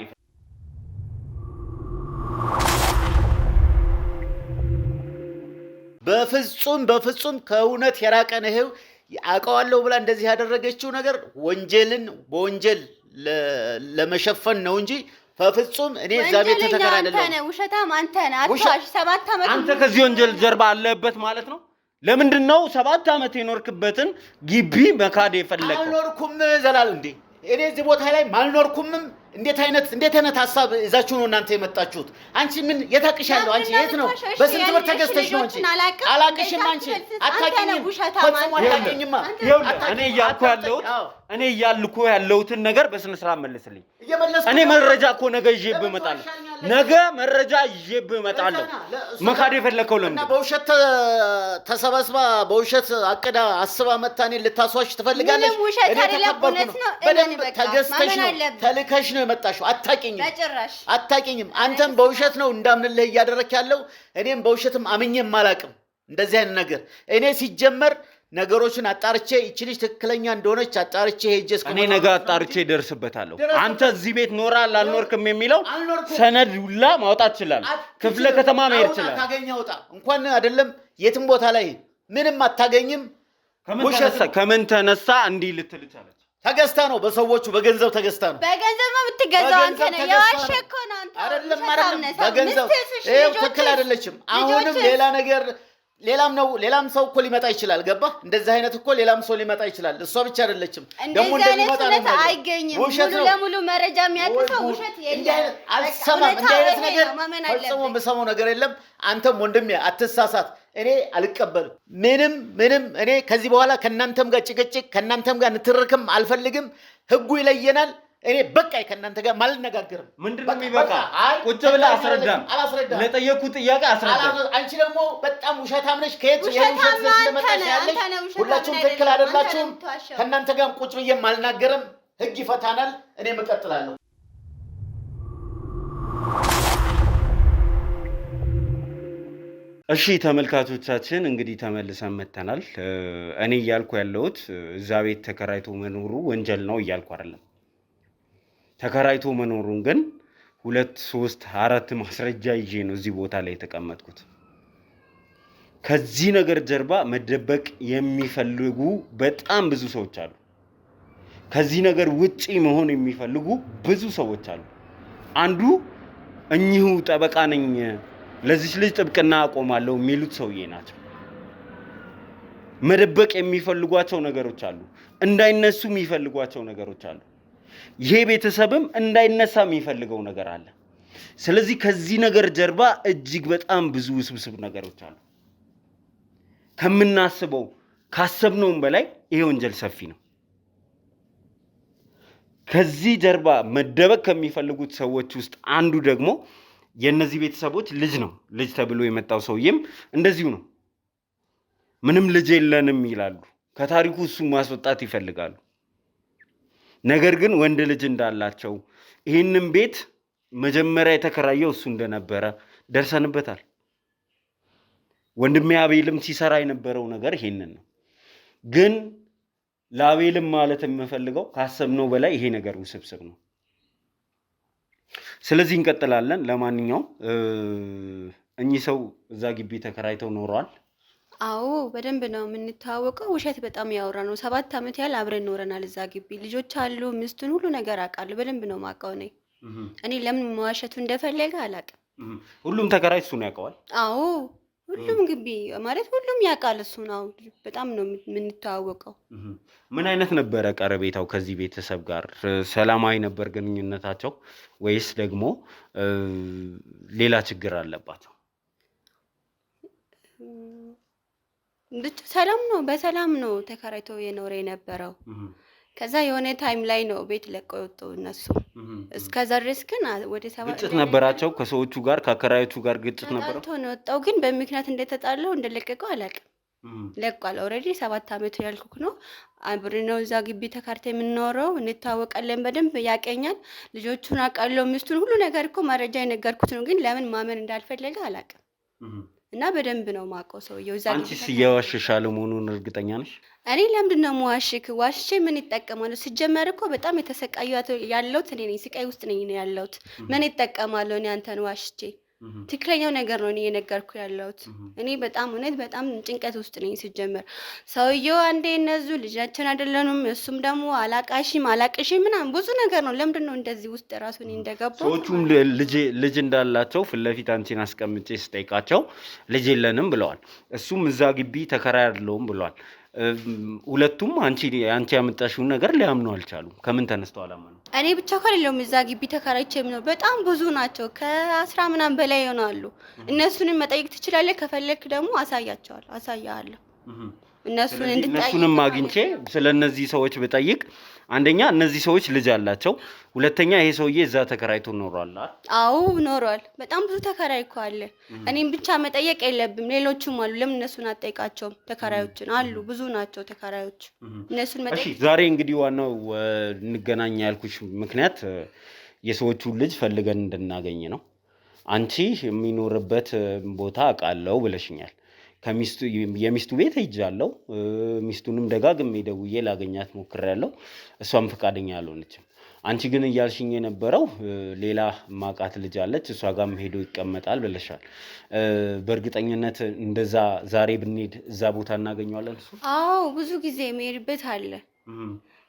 በፍጹም ከእውነት የራቀ ነው። ይሄው አውቀዋለሁ ብላ እንደዚህ ያደረገችው ነገር ወንጀልን በወንጀል ለመሸፈን ነው እንጂ በፍጹም እኔ እዛ ቤት ተተከራ አይደለም። አንተ ነህ ውሸታም፣ አንተ ነህ አትዋሽ። 7 ዓመት አንተ ከዚህ ወንጀል ጀርባ አለበት ማለት ነው። ለምንድን ነው 7 ዓመት የኖርክበትን ግቢ መካድ የፈለከው? አልኖርኩም ዘላለም እንዴ እኔ እዚህ ቦታ ላይ ማልኖርኩምም። እንዴት አይነት ሐሳብ ይዛችሁ ነው እናንተ የመጣችሁት? አንቺ ምን የታቅሻለሁ? አንቺ የት ነው? በስንት ብር ተገዝተሽ ነው? አንቺ አላቅሽም። አንቺ አታውቂኝም። ፈጽሞ አታውቂኝማ። እኔ እያልኩ ያለሁትን ነገር በስነ ስርዓት መልስልኝ። እኔ መረጃ እኮ ነገ ይዤብህ እመጣለሁ። መካድ የፈለከው ለምን? በውሸት ተሰባስባ በውሸት አቅዳ አስባ መታ እኔን ልታስዋሽ ትፈልጋለች? እኔ ተከበርኩ ነው። በደንብ ተገዝተሽ ነው ተልከሽ ነው የመጣሽው። አታውቂኝም። አንተም በውሸት ነው እንዳምንልህ እያደረክ ያለው። እኔም በውሸትም አምኜም አላውቅም እንደዚህ አይነት ነገር። እኔ ሲጀመር ነገሮችን አጣርቼ ይቺ ልጅ ትክክለኛ እንደሆነች አጣርቼ ሄጄ እኔ ነገ አጣርቼ ደርስበታለሁ። አንተ እዚህ ቤት ኖራል አልኖርክም የሚለው ሰነድ ሁላ ማውጣት ይችላል። ክፍለ ከተማ መሄድ ይችላል። ታገኛ ወጣ እንኳን አይደለም የትም ቦታ ላይ ምንም አታገኝም። ከምን ተነሳ እንዲህ ልትል ቻለች? ተገዝታ ነው፣ በሰዎቹ በገንዘብ ተገዝታ ነው። በገንዘብ ነው የምትገዛው። አንተ ነህ የዋሸህ ነው አንተ። አይደለም በገንዘብ ይሄው ትክክል አይደለችም። አሁንም ሌላ ነገር ሌላም ሰው እኮ ሊመጣ ይችላል። ገባ? እንደዚህ አይነት እኮ ሌላም ሰው ሊመጣ ይችላል። እሷ ብቻ አይደለችም። ደግሞ እንደሚመጣ ነው አይገኝም። ሙሉ ለሙሉ መረጃ የሚያቅፈው ውሸት የለም። አልሰማም። እንዲህ አይነት ነገር ፈጽሞ የምሰማው ነገር የለም። አንተም ወንድሜ አትሳሳት። እኔ አልቀበልም። ምንም እኔ ከዚህ በኋላ ከናንተም ጋር ጭቅጭቅ ከናንተም ጋር ንትርክም አልፈልግም። ህጉ ይለየናል። እኔ በቃ ከናንተ ጋር ማልነጋገርም። ምንድነው የሚበቃ? ቁጭ ብለህ አስረዳም። ለጠየቁት ጥያቄ አስረዳም። አንቺ ደግሞ በጣም ውሸታም ነሽ። ከየት የውሸት ስለመጣሽ ያለሽ ሁላችሁም ትክክል አይደላችሁም። ከናንተ ጋር ቁጭ ብዬ ማልናገርም። ህግ ይፈታናል። እኔም እቀጥላለሁ። እሺ ተመልካቾቻችን እንግዲህ ተመልሰን መተናል። እኔ እያልኩ ያለሁት እዛ ቤት ተከራይቶ መኖሩ ወንጀል ነው እያልኩ አይደለም። ተከራይቶ መኖሩን ግን 2 3 4 ማስረጃ ይዤ ነው እዚህ ቦታ ላይ የተቀመጥኩት። ከዚህ ነገር ጀርባ መደበቅ የሚፈልጉ በጣም ብዙ ሰዎች አሉ። ከዚህ ነገር ውጪ መሆን የሚፈልጉ ብዙ ሰዎች አሉ። አንዱ እኚሁ ጠበቃ ነኝ ለዚህ ልጅ ጥብቅና አቆማለሁ የሚሉት ሰውዬ ናቸው። መደበቅ የሚፈልጓቸው ነገሮች አሉ። እንዳይነሱ የሚፈልጓቸው ነገሮች አሉ። ይሄ ቤተሰብም እንዳይነሳ የሚፈልገው ነገር አለ። ስለዚህ ከዚህ ነገር ጀርባ እጅግ በጣም ብዙ ውስብስብ ነገሮች አሉ። ከምናስበው ካሰብነውም በላይ ይሄ ወንጀል ሰፊ ነው። ከዚህ ጀርባ መደበቅ ከሚፈልጉት ሰዎች ውስጥ አንዱ ደግሞ የነዚህ ቤተሰቦች ልጅ ነው። ልጅ ተብሎ የመጣው ሰውዬም እንደዚሁ ነው። ምንም ልጅ የለንም ይላሉ። ከታሪኩ እሱ ማስወጣት ይፈልጋሉ። ነገር ግን ወንድ ልጅ እንዳላቸው ይህንን ቤት መጀመሪያ የተከራየው እሱ እንደነበረ ደርሰንበታል። ወንድሜ አቤልም ሲሰራ የነበረው ነገር ይሄንን ነው። ግን ለአቤልም ማለት የምፈልገው ካሰብነው በላይ ይሄ ነገር ውስብስብ ነው። ስለዚህ እንቀጥላለን። ለማንኛውም እኚህ ሰው እዛ ግቢ ተከራይተው ኖረዋል። አዎ በደንብ ነው የምንተዋወቀው። ውሸት በጣም ያወራ ነው። 7 ዓመት ያህል አብረን ኖረናል እዛ ግቢ። ልጆች አሉ፣ ሚስቱን ሁሉ ነገር አውቃለሁ። በደንብ ነው የማውቀው። እኔ ለምን መዋሸቱ እንደፈለገ አላውቅም። ሁሉም ተከራይ እሱ ነው ያውቀዋል። አዎ ሁሉም ግቢ ማለት ሁሉም ያውቃል እሱ ነው። በጣም ነው የምንተዋወቀው። ምን አይነት ነበረ ቀረቤታው ከዚህ ቤተሰብ ጋር? ሰላማዊ ነበር ግንኙነታቸው ወይስ ደግሞ ሌላ ችግር አለባቸው? ብቻ ሰላም ነው፣ በሰላም ነው ተከራይቶ የኖረ የነበረው። ከዛ የሆነ ታይም ላይ ነው ቤት ለቀው የወጣው እነሱ። እስከዛ ድረስ ግን ወደ 7 ግጭት ነበራቸው ከሰዎቹ ጋር ከአከራዮቹ ጋር ግጭት ነበረው። ተጣልቶ ነው የወጣው። ግን በምክንያት እንደተጣለው እንደለቀቀው አላውቅም። ለቋል። ኦልሬዲ 7 ዓመት ያልኩክ ነው። አብረን ነው እዛ ግቢ ተካርተ የምንኖረው። እንታወቃለን። በደንብ ያቀኛል። ልጆቹን አውቃለሁ። ሚስቱን ሁሉ ነገር እኮ መረጃ የነገርኩት ነው። ግን ለምን ማመን እንዳልፈለገ አላውቅም። እና በደንብ ነው ማውቀው ሰውየው። እዛ አንቺስ እየዋሸሻለ መሆኑን እርግጠኛ ነሽ? እኔ ለምንድን ነው የምዋሽክ? ዋሽቼ ምን ይጠቀማለሁ? ሲጀመር እኮ በጣም የተሰቃዩ ያለሁት እኔ ነኝ። ስቃይ ውስጥ ነኝ ያለሁት። ምን ይጠቀማለሁ እኔ አንተን ዋሽቼ? ትክክለኛው ነገር ነው እኔ እየነገርኩ ያለሁት። እኔ በጣም እውነት በጣም ጭንቀት ውስጥ ነኝ። ሲጀመር ሰውየው አንዴ እነዚህ ልጃችን አይደለንም፣ እሱም ደግሞ አላቅሽም ምናምን ብዙ ነገር ነው። ለምንድን ነው እንደዚህ ውስጥ ራሱ እኔ እንደገባሁ? ሰዎቹም ልጅ እንዳላቸው ፊት ለፊት አንቺን አስቀምጬ ስጠይቃቸው ልጅ የለንም ብለዋል። እሱም እዛ ግቢ ተከራይ አይደለሁም ብለዋል። ሁለቱም አንቺ ያመጣሽውን ነገር ሊያምኑ አልቻሉም። ከምን ተነስተው አላመኑ? እኔ ብቻ እኮ አይደለሁም እዛ ግቢ ተከራይቼም ነው። በጣም ብዙ ናቸው። ከ10 ምናምን በላይ ይሆናሉ። እነሱንም መጠየቅ ትችላለህ። ከፈለክ ደግሞ አሳያለሁ። እነሱንም አግኝቼ ስለነዚህ ሰዎች ብጠይቅ አንደኛ እነዚህ ሰዎች ልጅ አላቸው፣ ሁለተኛ ይሄ ሰውዬ እዛ ተከራይቶ ኖሯል። አዎ ኖሯል። በጣም ብዙ ተከራይ እኮ አለ። እኔም ብቻ መጠየቅ የለብም፣ ሌሎችም አሉ። ለምን እነሱን አጠይቃቸውም? ተከራዮችን አሉ፣ ብዙ ናቸው ተከራዮች። እነሱን መጠየቅ። እሺ ዛሬ እንግዲህ ዋናው እንገናኝ ያልኩሽ ምክንያት የሰዎቹን ልጅ ፈልገን እንድናገኝ ነው። አንቺ የሚኖርበት ቦታ አውቃለሁ ብለሽኛል። የሚስቱ ቤት ሄጃለሁ። ሚስቱንም ደጋግሜ ደውዬ ላገኛት ሞክሬያለሁ። እሷም ፈቃደኛ አልሆነችም። አንቺ ግን እያልሽኝ የነበረው ሌላ ማቃት ልጅ አለች፣ እሷ ጋርም ሄዶ ይቀመጣል ብለሻል። በእርግጠኝነት እንደዛ ዛሬ ብንሄድ እዛ ቦታ እናገኘዋለን? እሱ አዎ ብዙ ጊዜ የሚሄድበት አለ።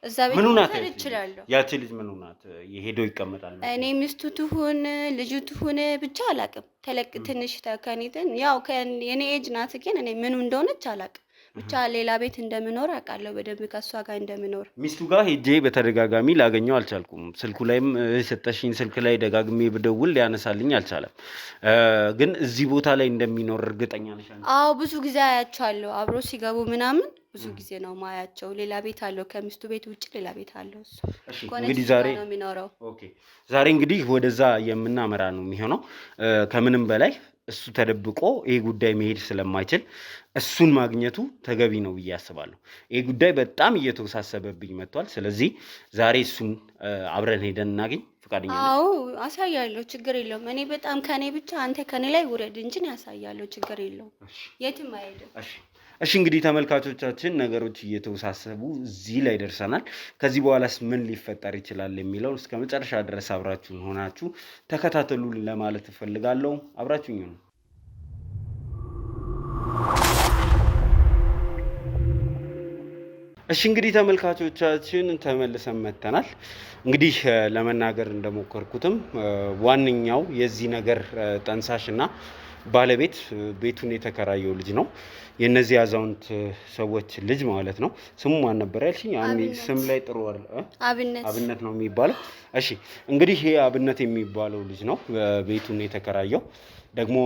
እዛ ቤት መውሰድ እችላለሁ። ያቺ ልጅ ምን ሆናት የሄደው ይቀመጣል? እኔ ሚስቱ ትሁን ልጁ ትሁን ብቻ አላቅም። ተለቅ ትንሽ ተከኒትን ያው የኔ ኤጅ ናት፣ ግን እኔ ምኑ እንደሆነች አላቅም። ብቻ ሌላ ቤት እንደምኖር አውቃለሁ በደንብ ከሷ ጋር እንደምኖር። ሚስቱ ጋር ሄጄ በተደጋጋሚ ላገኘው አልቻልኩም። ስልኩ ላይም ሰጠሽኝ ስልክ ላይ ደጋግሜ ብደውል ሊያነሳልኝ አልቻለም። ግን እዚህ ቦታ ላይ እንደሚኖር እርግጠኛ ነሽ? አዎ ብዙ ጊዜ አያቸዋለሁ አብሮ ሲገቡ ምናምን ብዙ ጊዜ ነው ማያቸው። ሌላ ቤት አለው ከሚስቱ ቤት ውጭ ሌላ ቤት አለው እሱ። እንግዲህ ዛሬ ነው የሚኖረው። ኦኬ ዛሬ እንግዲህ ወደዛ የምናመራ ነው የሚሆነው። ከምንም በላይ እሱ ተደብቆ ይሄ ጉዳይ መሄድ ስለማይችል እሱን ማግኘቱ ተገቢ ነው ብዬ አስባለሁ። ይሄ ጉዳይ በጣም እየተወሳሰበብኝ መጥቷል። ስለዚህ ዛሬ እሱን አብረን ሄደን እናገኝ ፈቃደኛ ነሽ? አዎ አሳያለሁ፣ ችግር የለውም። እኔ በጣም ከኔ ብቻ አንተ ከኔ ላይ ውረድ እንጂ ያሳያለሁ፣ ችግር የለውም። የትም አይሄድም። እሺ እንግዲህ ተመልካቾቻችን ነገሮች እየተወሳሰቡ እዚህ ላይ ደርሰናል። ከዚህ በኋላስ ምን ሊፈጠር ይችላል የሚለውን እስከ መጨረሻ ድረስ አብራችሁን ሆናችሁ ተከታተሉ ለማለት እፈልጋለሁ። አብራችሁኝ ነው። እሺ እንግዲህ ተመልካቾቻችን ተመልሰን መጥተናል። እንግዲህ ለመናገር እንደሞከርኩትም ዋነኛው የዚህ ነገር ጠንሳሽና ባለቤት ቤቱን የተከራየው ልጅ ነው። የነዚህ አዛውንት ሰዎች ልጅ ማለት ነው። ስሙ ማን ነበር ያልሽኝ? ስም ላይ ጥሩ አብነት ነው የሚባለው። እሺ እንግዲህ ይሄ አብነት የሚባለው ልጅ ነው ቤቱን የተከራየው። ደግሞ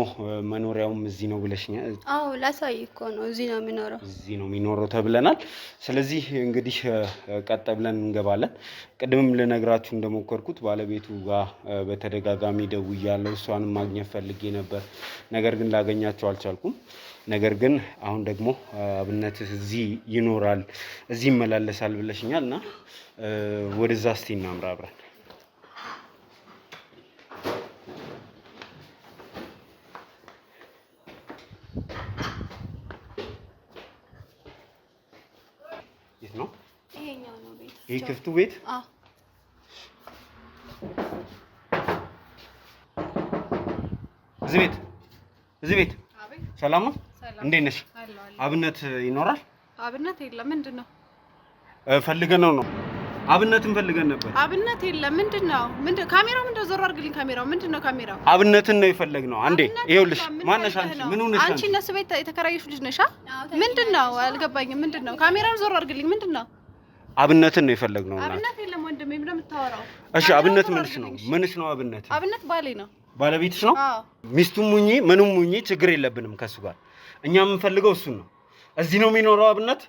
መኖሪያውም እዚህ ነው ብለሽኛል። አዎ ላሳይ እኮ ነው። እዚህ ነው የሚኖረው ተብለናል። ስለዚህ እንግዲህ ቀጥ ብለን እንገባለን። ቅድምም ልነግራችሁ እንደሞከርኩት ባለቤቱ ጋር በተደጋጋሚ ደውያለሁ። እሷንም ማግኘት ፈልጌ ነበር፣ ነገር ግን ላገኛቸው አልቻልኩም። ነገር ግን አሁን ደግሞ አብነት እዚህ ይኖራል፣ እዚህ ይመላለሳል ብለሽኛል እና ወደዛ እስቲ እናምራ አብረን። የት ነው? ይሄኛው ነው ቤት። ይሄ ክፍቱ ቤት? አዎ። እዚህ ቤት ሰላም ነው? እንዴት ነሽ? አብነት ይኖራል? አብነት የለም። ምንድን ነው ፈልገነው ነው? አብነትን ፈልገን ነበር። አብነት የለም። ምንድን ነው? ካሜራው ምንድን ነው? ዞር አድርግልኝ ካሜራው። ምንድን ነው ካሜራው? አብነትን ነው የፈለግነው። አንዴ ይኸውልሽ፣ ማነሽ አንቺ? ምን ሆነሽ? አንቺ እነሱ ቤት የተከራየሽ ልጅ ነሽ? ምንድን ነው? አልገባኝም። ምንድን ነው? ካሜራውን ዞር አድርግልኝ። ምንድን ነው? አብነትን ነው የፈለግነው። አብነት የለም ወንድሜ፣ ምንድን ነው የምታወራው? እሺ አብነት ምንሽ ነው? ምንሽ ነው አብነት? አብነት ባሌ ነው። ባለቤትሽ ነው? ሚስቱም ሙኚ ምኑም ሙኚ ችግር የለብንም ከሱ ጋር። እኛ የምንፈልገው እሱን ነው። እዚህ ነው የሚኖረው አብነት?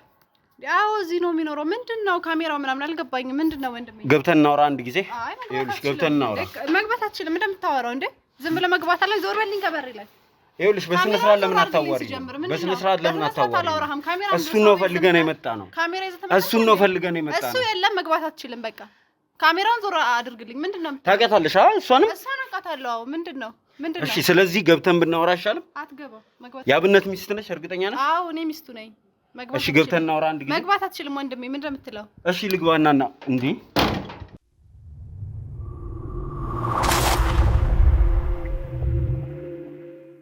አዎ እዚህ ነው የሚኖረው። ምንድን ነው ካሜራው ምናምን አልገባኝም። ምንድን ነው ወንድሜ? ገብተን እናውራ አንድ ጊዜ። ይኸውልሽ ገብተን እናውራ። መግባት አትችልም። እንደምታወራው እንዴ? ዝም ብለህ መግባት አለ። ዞር በልኝ ከበር ይላል። ይኸውልሽ በስነ ስርዓት ለምን አታዋሪ? በስነ ስርዓት ለምን አታዋሪ? እሱን ነው ፈልገን የመጣ ነው። እሱን ነው ፈልገን የመጣ ነው። እሱ የለም መግባት አትችልም። በቃ ካሜራውን ዞር አድርግልኝ። ምንድን ነው? ታውቂያታለሽ? እሷንም አውቃታለሁ። አዎ ምንድን ነው? እሺ ስለዚህ ገብተን ብናወራ አይሻልም? አትገባም። መግባት የአብነት ሚስት ነሽ? እርግጠኛ ነሽ? አዎ እኔ ሚስቱ ነኝ። እሺ ገብተን እናወራ አንድ ጊዜ። መግባት አትችልም ወንድሜ። ምንድን ነው የምትለው? እሺ ልግባና እንዴ